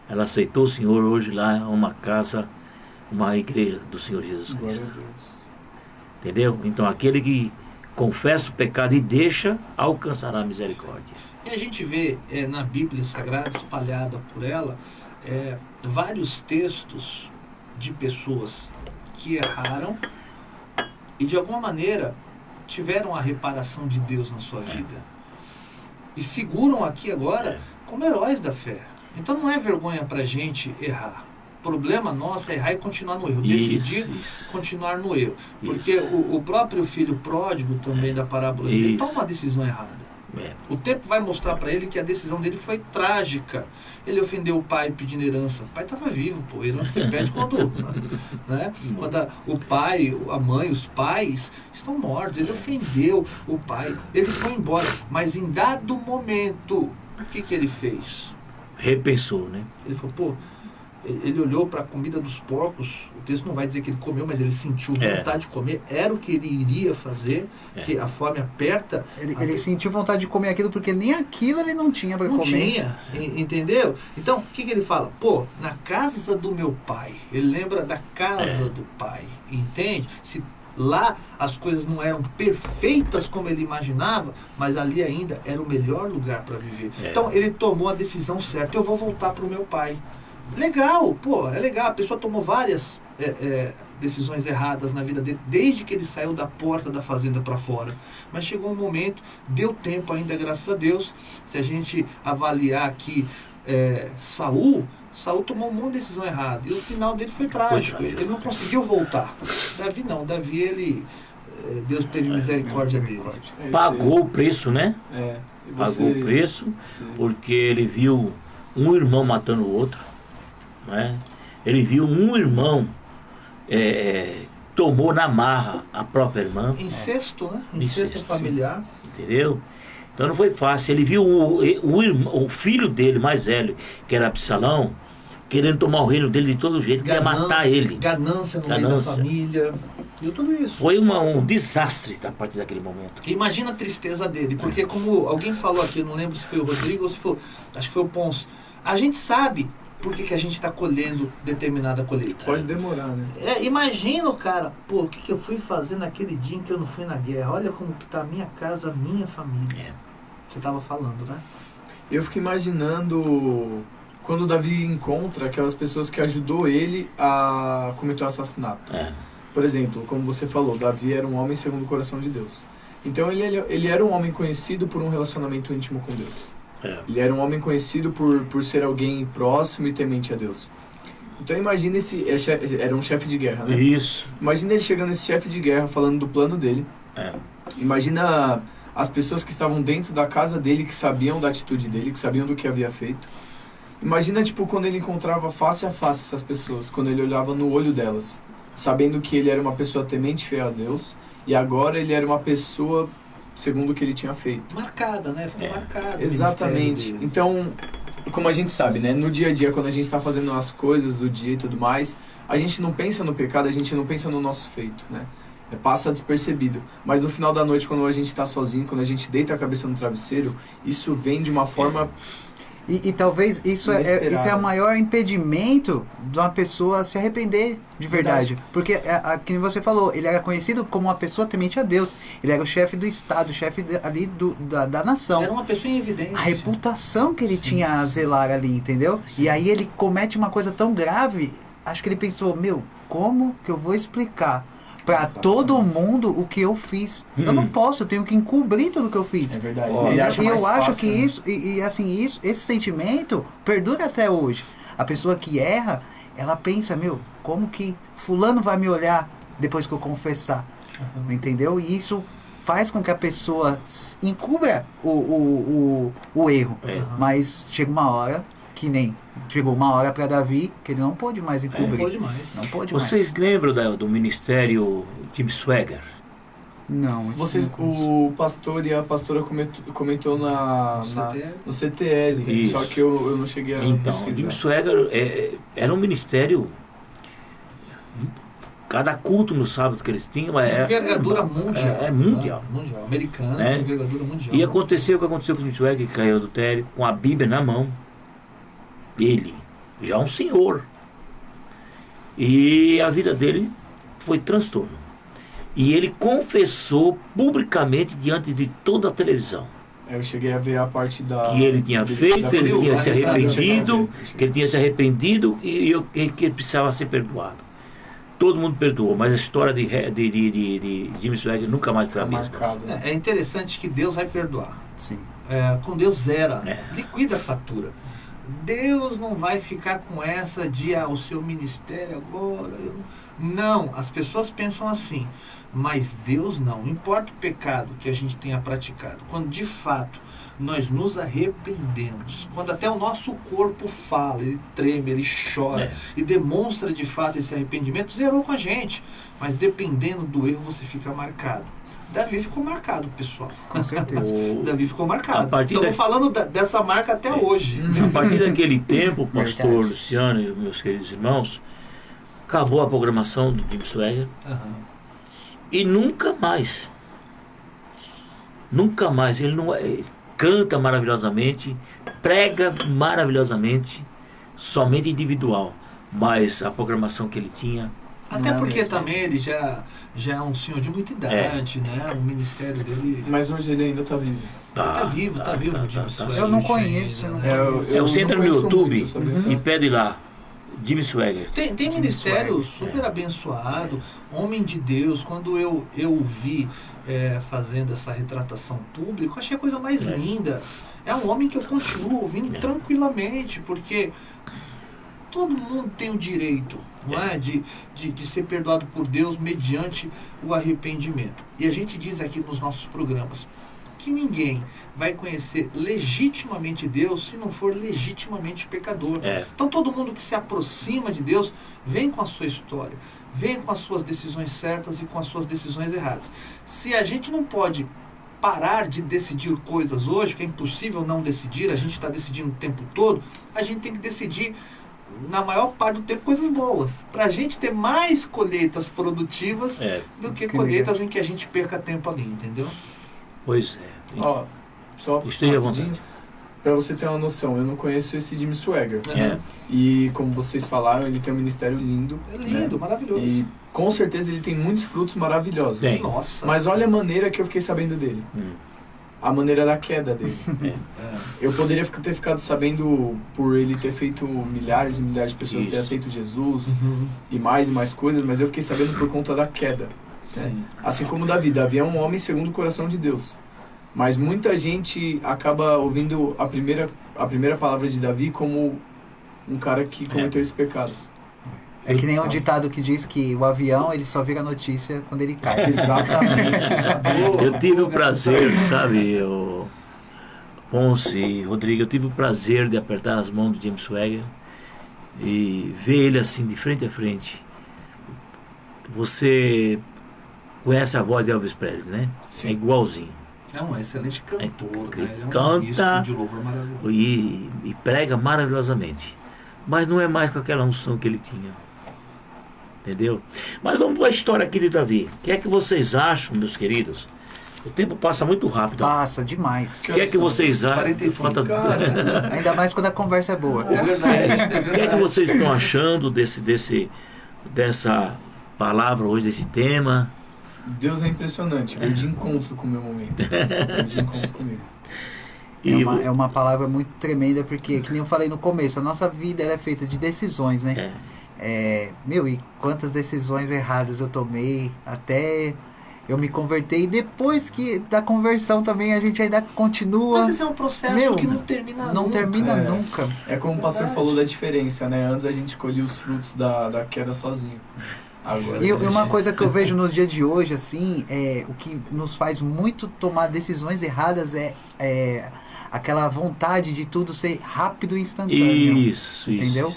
Ela aceitou o Senhor, hoje lá é uma casa, uma igreja do Senhor Jesus Cristo. Entendeu? Então aquele que confessa o pecado e deixa, alcançará a misericórdia. E a gente vê na Bíblia Sagrada, espalhada por ela, vários textos de pessoas que erraram e de alguma maneira tiveram a reparação de Deus na sua vida. E figuram aqui agora como heróis da fé. Então não é vergonha pra gente errar. O problema nosso é errar e continuar no erro. Decidir continuar no erro. Porque o próprio filho pródigo também da parábola dele toma uma decisão errada. O tempo vai mostrar para ele que a decisão dele foi trágica. Ele ofendeu o pai pedindo herança. O pai estava vivo, pô. Herança você pede quando, né? Quando o pai, a mãe, os pais estão mortos. Ele ofendeu o pai. Ele foi embora. Mas em dado momento, o que ele fez? Repensou, né? Ele falou, pô, ele olhou para a comida dos porcos. O texto não vai dizer que ele comeu, mas ele sentiu vontade de comer. Era o que ele iria fazer, que a fome aperta. Ele sentiu vontade de comer aquilo porque nem aquilo ele não tinha para comer. Não tinha, entendeu? Então, o que ele fala? Pô, na casa do meu pai. Ele lembra da casa do pai, entende? Se lá as coisas não eram perfeitas como ele imaginava, mas ali ainda era o melhor lugar para viver. Então, ele tomou a decisão certa. Eu vou voltar para o meu pai. Legal, pô, é legal. A pessoa tomou várias decisões erradas na vida dele, desde que ele saiu da porta da fazenda para fora. Mas chegou um momento, deu tempo ainda, graças a Deus. Se a gente avaliar aqui Saul tomou um monte de decisão errada. E o final dele foi trágico. Ele não conseguiu voltar. Davi não. Davi, Deus teve misericórdia dele. Pagou o preço, né? Pagou o preço, porque ele viu um irmão matando o outro. Né? Ele viu um irmão tomou na marra a própria irmã. Incesto, né? Incesto familiar. Entendeu? Então não foi fácil. Ele viu o filho dele mais velho, que era Absalão, querendo tomar o reino dele de todo jeito, queria matar ele. Ganância no meio da família. Deu tudo isso. Foi um desastre a partir daquele momento. Imagina a tristeza dele, porque como alguém falou aqui, não lembro se foi o Rodrigo ou se foi, acho que foi o Ponço, a gente sabe por que a gente está colhendo determinada colheita. Pode demorar, né? Imagina, cara, pô, o que eu fui fazer naquele dia em que eu não fui na guerra? Olha como que tá a minha casa, a minha família. Você estava falando, né? Eu fico imaginando quando Davi encontra aquelas pessoas que ajudou ele a cometer o assassinato. Por exemplo, como você falou, Davi era um homem segundo o coração de Deus. Então ele era um homem conhecido por um relacionamento íntimo com Deus. Ele era um homem conhecido por ser alguém próximo e temente a Deus. Então imagina era um chefe de guerra, né? Isso. Imagina ele chegando esse chefe de guerra falando do plano dele. Imagina as pessoas que estavam dentro da casa dele, que sabiam da atitude dele, que sabiam do que havia feito. Imagina, tipo, quando ele encontrava face a face essas pessoas, quando ele olhava no olho delas, sabendo que ele era uma pessoa temente e fiel a Deus, e agora ele era uma pessoa segundo o que ele tinha feito. Marcada, né? Foi marcada. Exatamente. Então, como a gente sabe, né? No dia a dia, quando a gente está fazendo as coisas do dia e tudo mais, a gente não pensa no pecado, a gente não pensa no nosso feito, né? Passa despercebido. Mas no final da noite, quando a gente está sozinho, quando a gente deita a cabeça no travesseiro, isso vem de uma forma... E talvez isso é o maior impedimento de uma pessoa se arrepender de verdade. Porque, como você falou, ele era conhecido como uma pessoa temente a Deus. Ele era o chefe do Estado, o chefe ali da nação. Era uma pessoa em evidência. A reputação que ele tinha a zelar ali, entendeu? E aí ele comete uma coisa tão grave, acho que ele pensou, como que eu vou explicar para todo mundo o que eu fiz? Eu não posso, eu tenho que encobrir tudo o que eu fiz. É verdade. E eu acho que isso, esse sentimento perdura até hoje. A pessoa que erra, ela pensa, como que fulano vai me olhar depois que eu confessar? Entendeu? E isso faz com que a pessoa encubra o erro. Mas chega uma hora que nem... Chegou uma hora para Davi que ele não pôde mais encobrir. Não pôde mais. Vocês lembram do ministério Tim Swagger? Não. O pastor e a pastora comentou no CTL. Isso. Só que eu não cheguei a pesquisar. Então, Tim Swagger era um ministério... Cada culto no sábado que eles tinham envergadura mundial. Mundial. Mundial. Americano, envergadura mundial. E aconteceu o que aconteceu com o Tim Swagger, que caiu do adultério, com a Bíblia na mão. Ele, já um senhor. E a vida dele foi transtorno. E ele confessou publicamente diante de toda a televisão. Eu cheguei a ver a parte que ele tinha feito, que ele tinha se arrependido, que ele tinha se arrependido e que ele precisava ser perdoado. Todo mundo perdoou, mas a história de Jimmy Swagger nunca mais foi a mesma. É interessante que Deus vai perdoar. Sim. Com Deus zera, liquida a fatura. Deus não vai ficar com essa de o seu ministério agora. Não, as pessoas pensam assim, mas Deus não importa o pecado que a gente tenha praticado. Quando de fato nós nos arrependemos, quando até o nosso corpo fala, ele treme, ele chora e demonstra de fato esse arrependimento, zerou com a gente. Mas dependendo do erro você fica marcado. Davi ficou marcado, pessoal. Com certeza. Davi ficou marcado. Estamos falando dessa marca até hoje. A partir daquele tempo, pastor Luciano e meus queridos irmãos, acabou a programação do Jim Swagger. E nunca mais. Ele não canta maravilhosamente, prega maravilhosamente, somente individual. Mas a programação que ele tinha... Até porque também ele já é um senhor de muita idade, né? O ministério dele... Mas hoje ele ainda está vivo. Tá vivo. Eu não conheço. Você entra no YouTube e pede lá, Jimmy Swagger. Tem ministério super abençoado, homem de Deus. Quando eu vi fazendo essa retratação pública, eu achei a coisa mais linda. É um homem que eu continuo ouvindo tranquilamente, porque... Todo mundo tem o direito, não é? De ser perdoado por Deus mediante o arrependimento. E a gente diz aqui nos nossos programas que ninguém vai conhecer legitimamente Deus se não for legitimamente pecador. Então todo mundo que se aproxima de Deus vem com a sua história, vem com as suas decisões certas e com as suas decisões erradas. Se a gente não pode parar de decidir coisas hoje, que é impossível não decidir, a gente está decidindo o tempo todo, a gente tem que decidir na maior parte do tempo coisas boas, para a gente ter mais colheitas produtivas do que colheitas em que a gente perca tempo ali, entendeu? Pois é. Só esteja à vontade. Para você ter uma noção, eu não conheço esse Jimmy Swagger. E como vocês falaram, ele tem um ministério lindo. É lindo, maravilhoso. E com certeza ele tem muitos frutos maravilhosos. Nossa. Mas olha a maneira que eu fiquei sabendo dele. A maneira da queda dele. Eu poderia ter ficado sabendo por ele ter feito milhares e milhares de pessoas ter aceito Jesus e mais coisas, mas eu fiquei sabendo por conta da queda. Assim como Davi. Davi é um homem segundo o coração de Deus. Mas muita gente acaba ouvindo a primeira palavra de Davi como um cara que cometeu esse pecado. É que nem um ditado que diz que o avião ele só vira notícia quando ele cai. Exatamente. Eu tive o prazer, sabe, o Ponce e Rodrigo, eu tive o prazer de apertar as mãos do James Swagger e ver ele assim, de frente a frente. Você conhece a voz de Elvis Presley, né? Sim. É igualzinho. É um excelente cantor, Ele né? Ele é um canta ministro de louvor maravilhoso. e prega maravilhosamente. Mas não é mais com aquela unção que ele tinha. Entendeu? Mas vamos para a história aqui de Davi. O que é que vocês acham, meus queridos? O tempo passa muito rápido. Passa demais. O que é que vocês acham? 45, cara. Ainda mais quando a conversa é boa. É verdade. O que é que vocês estão achando dessa palavra hoje, desse tema? Deus é impressionante. Veio de encontro com o meu momento. Veio de encontro comigo. É uma palavra muito tremenda, porque, que nem eu falei no começo, a nossa vida ela é feita de decisões, né? E quantas decisões erradas eu tomei até eu me converter. E depois da conversão também a gente ainda continua. Mas esse é um processo que não termina nunca. Não termina nunca. É como o pastor falou da diferença, né? Antes a gente colhia os frutos da queda sozinho. Agora, E uma coisa que eu vejo nos dias de hoje, assim, o que nos faz muito tomar decisões erradas é aquela vontade de tudo ser rápido e instantâneo. Isso. Entendeu?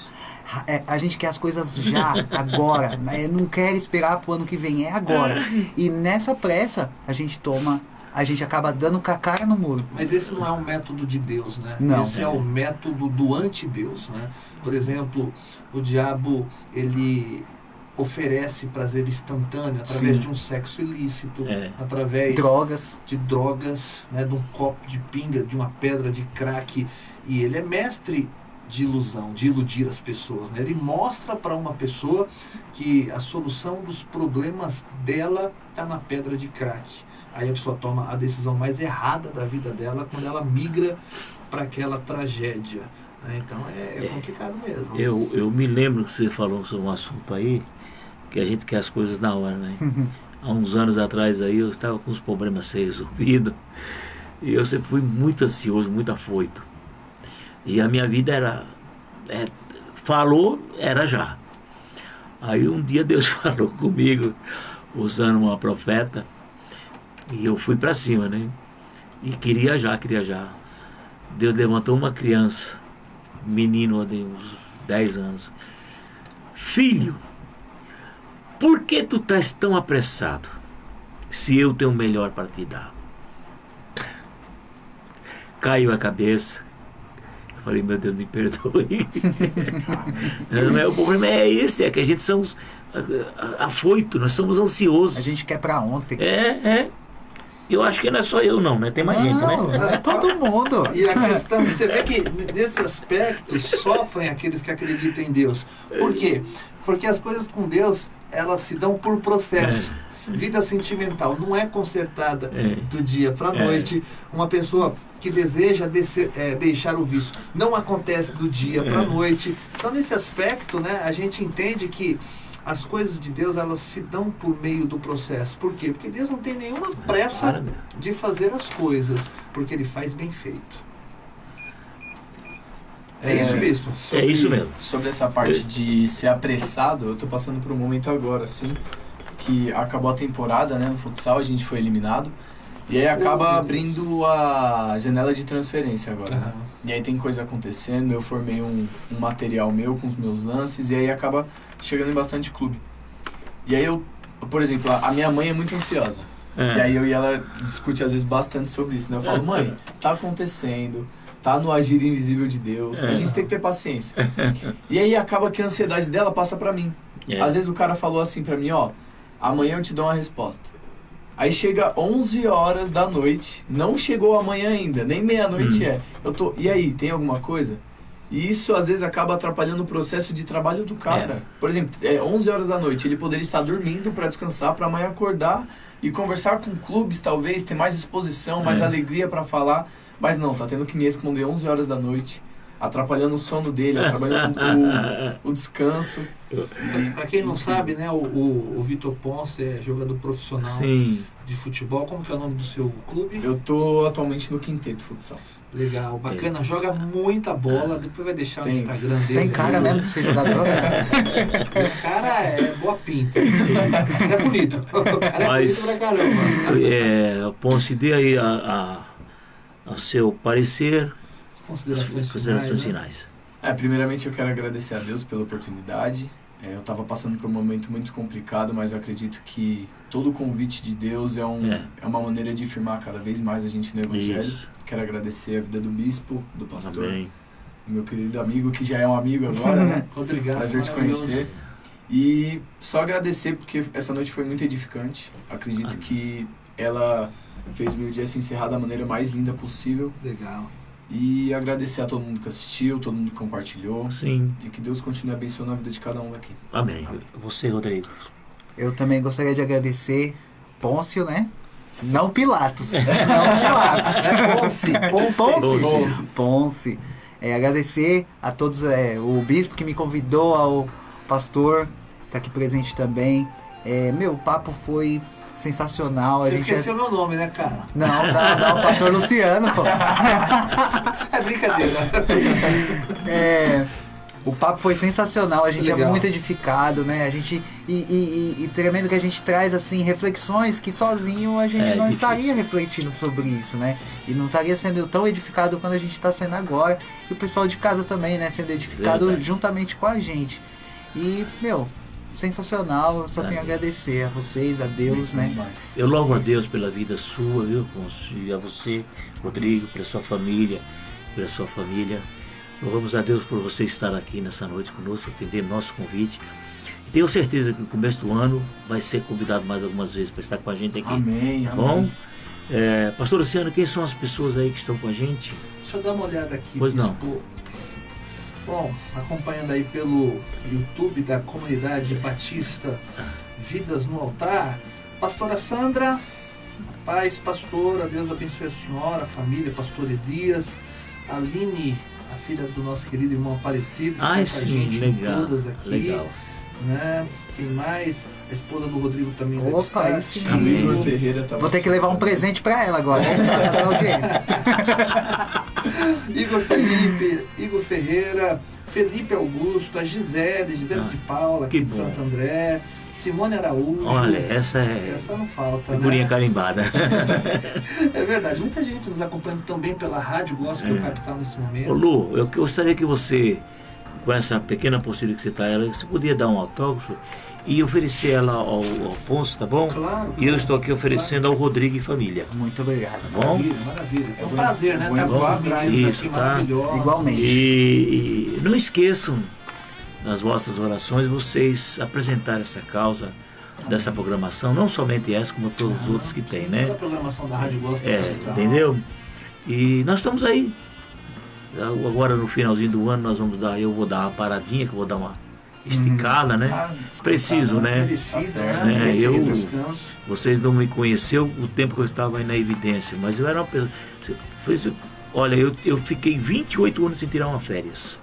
A gente quer as coisas já, agora. Não quer esperar pro ano que vem, é agora. E nessa pressa, a gente acaba dando com a cara no muro. Mas esse não é um método de Deus, né? Não. Esse é o método do anti-Deus, né? Por exemplo, o diabo, ele oferece prazer instantâneo através Sim. de um sexo ilícito, através de drogas, né? De um copo de pinga, de uma pedra de crack. E ele é mestre de ilusão, de iludir as pessoas, né? Ele mostra para uma pessoa que a solução dos problemas dela está na pedra de crack. Aí a pessoa toma a decisão mais errada da vida dela quando ela migra para aquela tragédia, né? Então é complicado mesmo. Eu me lembro que você falou sobre um assunto aí, que a gente quer as coisas na hora, né? Há uns anos atrás aí eu estava com os problemas a ser resolvidos e eu sempre fui muito ansioso, muito afoito. E a minha vida era era já. Aí um dia Deus falou comigo, usando uma profeta, e eu fui para cima, né? E queria já. Deus levantou uma criança, menino de uns 10 anos. Filho, por que tu estás tão apressado, se eu tenho o melhor para te dar? Caiu a cabeça. Eu falei, meu Deus, me perdoe. Não, o problema é esse, é que a gente somos afoitos, nós somos ansiosos. A gente quer pra ontem. Eu acho que não é só eu não, né? Tem mais gente, né? É todo mundo. E a questão, você vê que nesse aspecto sofrem aqueles que acreditam em Deus. Por quê? Porque as coisas com Deus, elas se dão por processo. Vida sentimental não é consertada do dia para a noite. Uma pessoa que deseja deixar o vício não acontece do dia para a noite. Então, nesse aspecto, né, a gente entende que as coisas de Deus, elas se dão por meio do processo. Por quê? Porque Deus não tem nenhuma pressa de fazer as coisas, porque Ele faz bem feito. Isso mesmo. É isso mesmo. Sobre essa parte de ser apressado, eu tô passando por um momento agora, assim, que acabou a temporada, né, no futsal, a gente foi eliminado. E aí acaba abrindo a janela de transferência agora, né? E aí tem coisa acontecendo, eu formei um material meu com os meus lances, e aí acaba chegando em bastante clube. E aí eu, por exemplo, a minha mãe é muito ansiosa. E aí eu e ela discute às vezes bastante sobre isso, né? Eu falo, mãe, tá acontecendo, tá no agir invisível de Deus, a gente tem que ter paciência. E aí acaba que a ansiedade dela passa pra mim. Às vezes o cara falou assim pra mim, amanhã eu te dou uma resposta. Aí chega 11 horas da noite, não chegou amanhã ainda, nem meia-noite e aí, tem alguma coisa? E isso às vezes acaba atrapalhando o processo de trabalho do cara. Por exemplo, 11 horas da noite, ele poderia estar dormindo para descansar, para amanhã acordar e conversar com clubes, talvez, ter mais disposição, mais alegria para falar. Mas não, tá tendo que me responder 11 horas da noite, atrapalhando o sono dele, atrapalhando o descanso. Para quem não sabe, né, o Vitor Ponce é jogador profissional de futebol. Como que é o nome do seu clube? Eu tô atualmente no Quinteto Futsal. Legal, bacana, joga muita bola, depois vai deixar o Instagram dele. Tem cara mesmo de ser jogador? O cara é boa pinta, é bonito. O cara é bonito pra caramba. Ponce, dê aí a seu parecer, Considerações finais. Primeiramente eu quero agradecer a Deus pela oportunidade. Eu estava passando por um momento muito complicado, mas eu acredito que todo o convite de Deus é uma maneira de firmar cada vez mais a gente no Evangelho. Isso. Quero agradecer a vida do bispo, do pastor, Amém. Meu querido amigo, que já é um amigo agora, né? Rodrigo, prazer te conhecer. E só agradecer porque essa noite foi muito edificante. Acredito que ela fez o meu dia se encerrar da maneira mais linda possível. Legal. E agradecer a todo mundo que assistiu, todo mundo que compartilhou. Sim. E que Deus continue abençoando a vida de cada um daqui. Amém. Você, Rodrigo. Eu também gostaria de agradecer Pôncio, né? Sim. Não Pilatos. Não Pilatos. Ponce. Agradecer a todos, o bispo que me convidou, ao pastor, tá aqui presente também. O papo foi sensacional. Você esqueceu meu nome, né, cara? Não, pastor Luciano, pô. É brincadeira. O papo foi sensacional, a gente é muito edificado, né? A gente, e tremendo que a gente traz, assim, reflexões que sozinho a gente não estaria refletindo sobre isso, né? E não estaria sendo tão edificado quando a gente está sendo agora. E o pessoal de casa também, né? Sendo edificado juntamente com a gente. E, sensacional, eu só tenho a agradecer a vocês, a Deus, né? Eu louvo a Deus pela vida sua, viu, Pôncio? E a você, Rodrigo, pela sua família, Louvamos a Deus por você estar aqui nessa noite conosco, atendendo nosso convite. E tenho certeza que no começo do ano vai ser convidado mais algumas vezes para estar com a gente aqui. Amém, tá bom? Pastor Luciano, quem são as pessoas aí que estão com a gente? Deixa eu dar uma olhada aqui. Pois não. Bom, acompanhando aí pelo YouTube da Comunidade Batista Vidas no Altar, pastora Sandra, paz, pastora, Deus abençoe a senhora, a família, pastor Elias, Aline, a filha do nosso querido irmão Aparecido, que tá sim, gente legal, todas aqui, legal. Né? Quem mais? A esposa do Rodrigo também deve Opa, estar. sim. Igor Ferreira tá. Vou ter que levar um presente pra ela agora, da audiência. Igor Ferreira, Felipe Augusto, a Gisele de Paula, aqui de Santo André, Simone Araújo. Olha, essa não falta, figurinha, né? carimbada. É verdade, muita gente nos acompanhando também pela Rádio Gospel Capital nesse momento. Ô Lu, eu gostaria que você, com essa pequena postura que você está, você podia dar um autógrafo e oferecer ela ao Pôncio, tá bom? Claro. E eu estou aqui oferecendo ao Rodrigo e família. Muito obrigado. Tá bom? Maravilha. É um prazer, né? Estar com os meninos aqui maravilhosos. Igualmente. E não esqueçam, nas vossas orações, vocês apresentar essa causa dessa programação, não somente essa, como todos os outros que tem, né? A programação da Rádio Gospel. Entendeu? E nós estamos aí. Agora no finalzinho do ano eu vou dar uma paradinha, que eu vou dar uma esticada, né? Preciso, né? Vocês não me conheceram o tempo que eu estava aí na evidência, mas eu era uma pessoa. Olha, eu fiquei 28 anos sem tirar uma férias.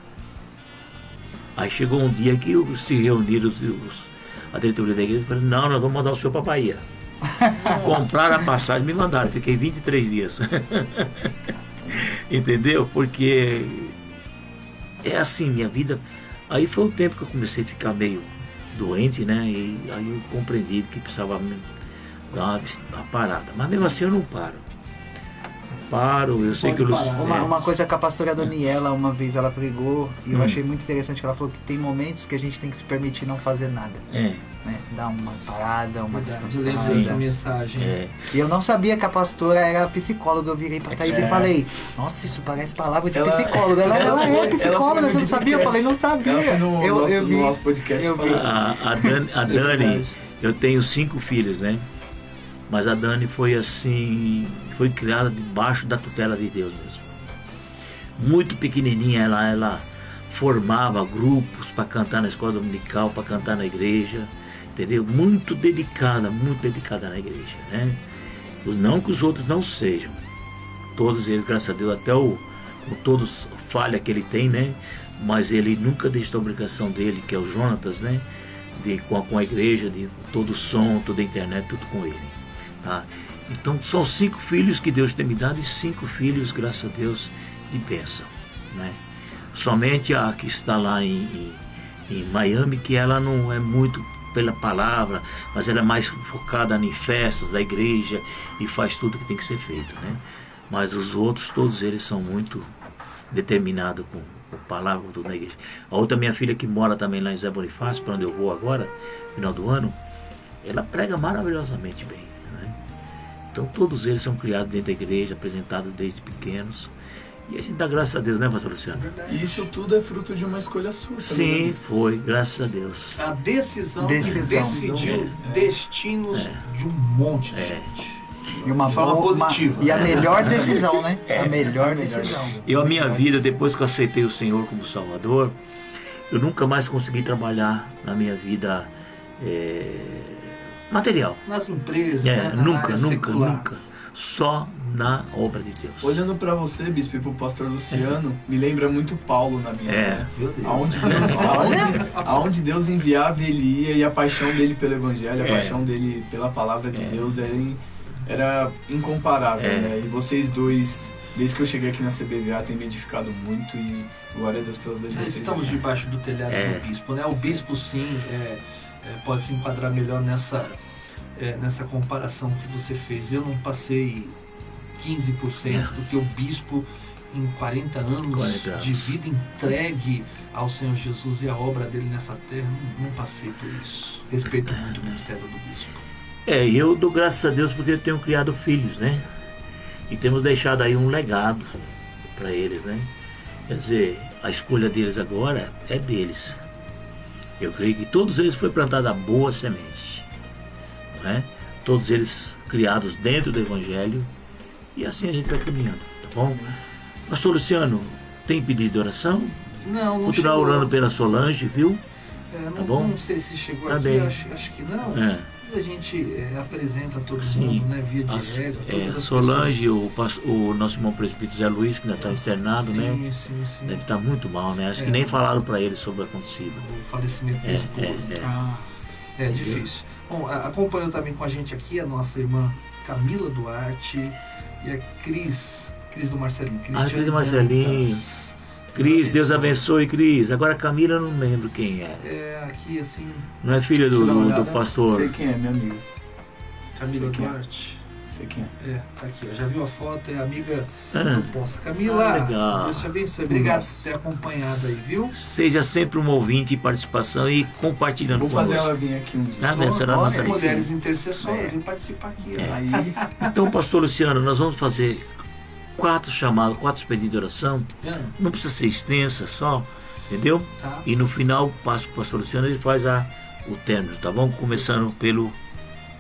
Aí chegou um dia que se reuniram a diretoria da igreja e falaram: não, nós vamos mandar o senhor para a Bahia. Compraram a passagem e me mandaram. Fiquei 23 dias. Entendeu? Porque é assim, minha vida. Aí foi o tempo que eu comecei a ficar meio doente, né? E aí eu compreendi que precisava dar uma parada. Mas mesmo assim eu não paro. Eu sei que uma coisa que a pastora Daniela, uma vez ela pregou, e eu achei muito interessante, que ela falou que tem momentos que a gente tem que se permitir não fazer nada. Né? Dar uma parada, uma descansada. Essa mensagem. E eu não sabia que a pastora era psicóloga. Eu virei pra Thaís e falei: nossa, isso parece palavra de psicóloga. Ela é psicóloga, você não sabia? Eu falei: não sabia. No nosso podcast a Dani, eu tenho 5 filhos, né? Mas a Dani foi assim, foi criada debaixo da tutela de Deus mesmo. Muito pequenininha, ela formava grupos para cantar na escola dominical, para cantar na igreja, entendeu? Muito dedicada na igreja, né? Não que os outros não sejam, todos eles, graças a Deus, até todos falha que ele tem, né? Mas ele nunca deixou a obrigação dele, que é o Jonatas, né? Com a igreja, de todo o som, toda a internet, tudo com ele. Tá? Então são 5 filhos que Deus tem me dado e 5 filhos, graças a Deus, de bênção, né? Somente a que está lá em Miami, que ela não é muito pela palavra, mas ela é mais focada em festas da igreja e faz tudo que tem que ser feito, né? Mas os outros, todos eles são muito determinados com a palavra, tudo na igreja. A outra minha filha que mora também lá em José Bonifácio, para onde eu vou agora, final do ano, ela prega maravilhosamente bem, né? Então todos eles são criados dentro da igreja, apresentados desde pequenos. E a gente dá graças a Deus, né, pastor Luciano? E isso tudo é fruto de uma escolha sua. Sim, foi, graças a Deus. A decisão que decidiu destinos de um monte de gente. E uma forma positiva. E a melhor decisão, né? A melhor decisão. A minha vida, depois que eu aceitei o Senhor como Salvador, eu nunca mais consegui trabalhar na minha vida material. Nas empresas, né? Nunca. Só na obra de Deus. Olhando para você, bispo, e para o pastor Luciano, me lembra muito Paulo na minha vida. Meu Deus. Aonde Deus enviava, ele ia, e a paixão dele pelo evangelho, a paixão dele pela palavra de Deus era incomparável, né? E vocês dois, desde que eu cheguei aqui na CBVA, têm me edificado muito, e glória a Deus pela vida de vocês. Estamos debaixo do telhado do bispo, né? O bispo, sim, pode se enquadrar melhor nessa comparação que você fez. Eu não passei 15% do que o bispo em 40 anos de vida entregue ao Senhor Jesus e a obra dele nessa terra. Não passei por isso. Respeito muito o ministério do bispo. Eu dou graças a Deus porque eu tenho criado filhos, né? E temos deixado aí um legado para eles, né? Quer dizer, a escolha deles agora é deles. Eu creio que todos eles foi plantada boa semente, né? Todos eles criados dentro do Evangelho, e assim a gente vai caminhando, tá bom? Pastor Luciano, tem pedido de oração? Não continuar chegou. Orando pela Solange, viu? Tá bom? Não sei se chegou tá aqui, bem. Acho que não. A gente apresenta todo mundo, né, via direto. Solange, o nosso irmão presbítero Zé Luiz, que ainda está externado, né? Sim. Deve estar muito mal, né? Acho que nem falaram para ele sobre o acontecido. O falecimento da esposa. É difícil. Bom, acompanhou também com a gente aqui a nossa irmã Camila Duarte e a Cris do Marcelinho. Cris do Marcelinho. Cris, Deus abençoe, Cris. Agora Camila eu não lembro quem é. Aqui assim. Não é filha do pastor? Sei quem é, meu amigo. Camila Duarte. Sei quem é. Tá aqui, ó. Já viu a foto, é amiga do Poça. Camila, legal. Deus te abençoe. Obrigado por ter acompanhado aí, viu? Seja sempre um ouvinte e participação e compartilhando Vou conosco. fazer ela vir aqui um dia. Será nossa mulheres intercessoras, vem participar aqui. Aí. Então, pastor Luciano, nós vamos fazer 4 chamados, 4 pedidos de oração. Não precisa ser extensa, só, entendeu? Tá. E no final, passo para o pastor Luciano, ele faz o término, tá bom? Começando pelo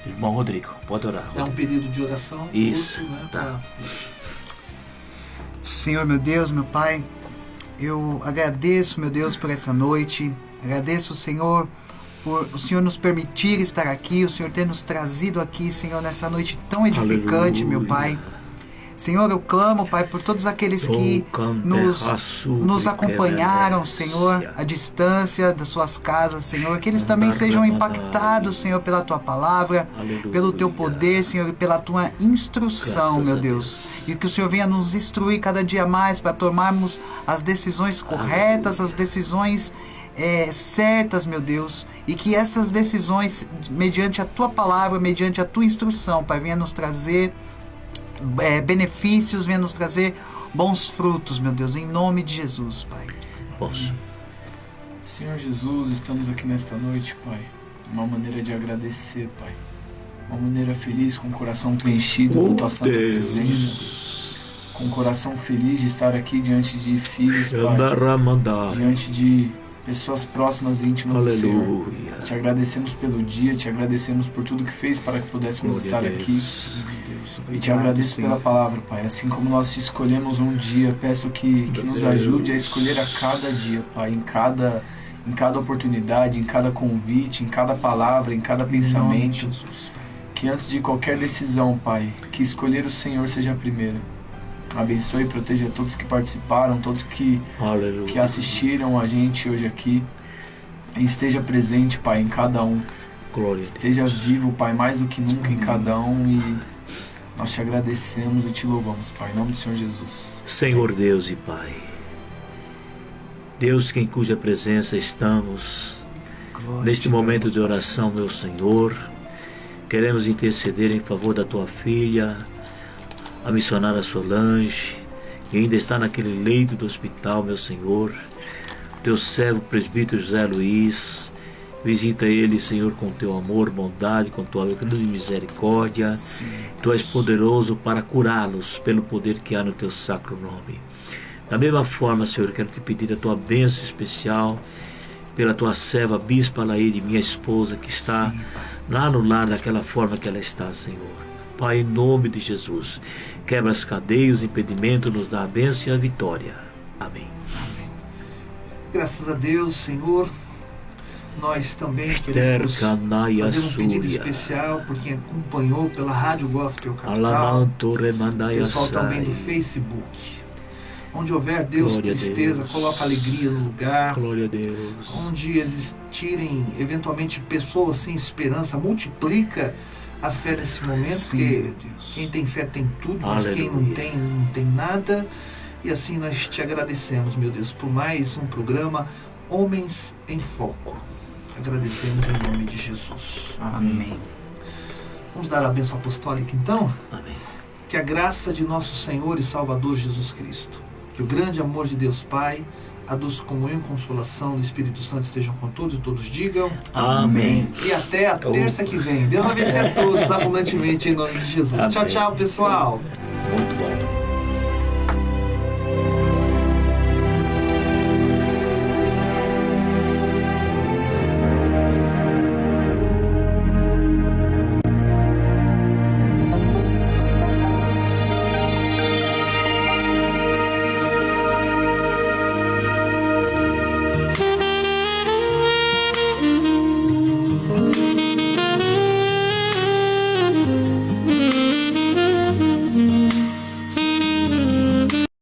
irmão Rodrigo. Pode orar. É um período de oração. Isso, né? tá. Senhor, meu Deus, meu Pai, eu agradeço, meu Deus, por essa noite. Agradeço, Senhor, por o Senhor nos permitir estar aqui, o Senhor ter nos trazido aqui, Senhor, nessa noite tão edificante, meu Pai. Senhor, eu clamo, Pai, por todos aqueles que nos acompanharam, Senhor, à distância das suas casas, Senhor, que eles também sejam impactados, Senhor, pela Tua palavra, pelo Teu poder, Senhor, e pela Tua instrução, meu Deus. E que o Senhor venha nos instruir cada dia mais para tomarmos as decisões corretas, as decisões certas, meu Deus, e que essas decisões, mediante a Tua palavra, mediante a Tua instrução, Pai, venha nos trazer benefícios, venha nos trazer bons frutos, meu Deus, em nome de Jesus, Pai. Posso. Senhor Jesus, estamos aqui nesta noite, Pai, uma maneira de agradecer, Pai, uma maneira feliz, com o coração preenchido com Tua santa presença, com o coração feliz de estar aqui diante de filhos, Pai, diante de pessoas próximas e íntimas do Senhor. Te agradecemos pelo dia, te agradecemos por tudo que fez para que pudéssemos estar aqui. E te agradeço pela palavra, Pai. Assim como nós escolhemos um dia, peço que nos ajude a escolher a cada dia, Pai, em cada oportunidade, em cada convite, em cada palavra, em cada pensamento. Que antes de qualquer decisão, Pai, que escolher o Senhor seja a primeira. Abençoe e proteja todos que participaram, todos que assistiram a gente hoje aqui. E esteja presente, Pai, em cada um. Glória. Esteja vivo, Pai, mais do que nunca em cada um. E Nós te agradecemos e te louvamos, Pai, em nome do Senhor Jesus. Senhor Deus e Pai, Deus em cuja presença estamos, neste momento de oração, meu Senhor, queremos interceder em favor da tua filha, a missionária Solange, que ainda está naquele leito do hospital, meu Senhor. Teu servo presbítero José Luiz, visita ele, Senhor, com teu amor, bondade, com tua grande misericórdia. Sim, Tu és poderoso para curá-los pelo poder que há no teu sacro nome. Da mesma forma, Senhor, quero te pedir a tua bênção especial pela tua serva, Bispa Laíde, minha esposa, que está lá no lar daquela forma que ela está, Senhor. Pai, em nome de Jesus, quebra as cadeias, impedimentos, nos dá a bênção e a vitória. Amém. Graças a Deus, Senhor, nós também queremos fazer um pedido especial por quem acompanhou pela Rádio Gospel Capital, pessoal também do Facebook. Onde houver, Deus, glória tristeza, Deus. Coloca alegria no lugar. Glória a Deus. Onde existirem, eventualmente, pessoas sem esperança, multiplica a fé nesse momento. Sim, porque quem tem fé tem tudo, mas aleluia. quem não tem nada. E assim nós te agradecemos, meu Deus, por mais um programa Homens em Foco. Agradecemos em nome de Jesus. Amém. Vamos dar a bênção apostólica então? Amém. Que a graça de nosso Senhor e Salvador Jesus Cristo, que o grande amor de Deus Pai, a doce comunhão e consolação do Espírito Santo estejam com todos e todos digam amém. E até a terça que vem. Deus abençoe a todos abundantemente em nome de Jesus. Amém. Tchau, tchau, pessoal. Muito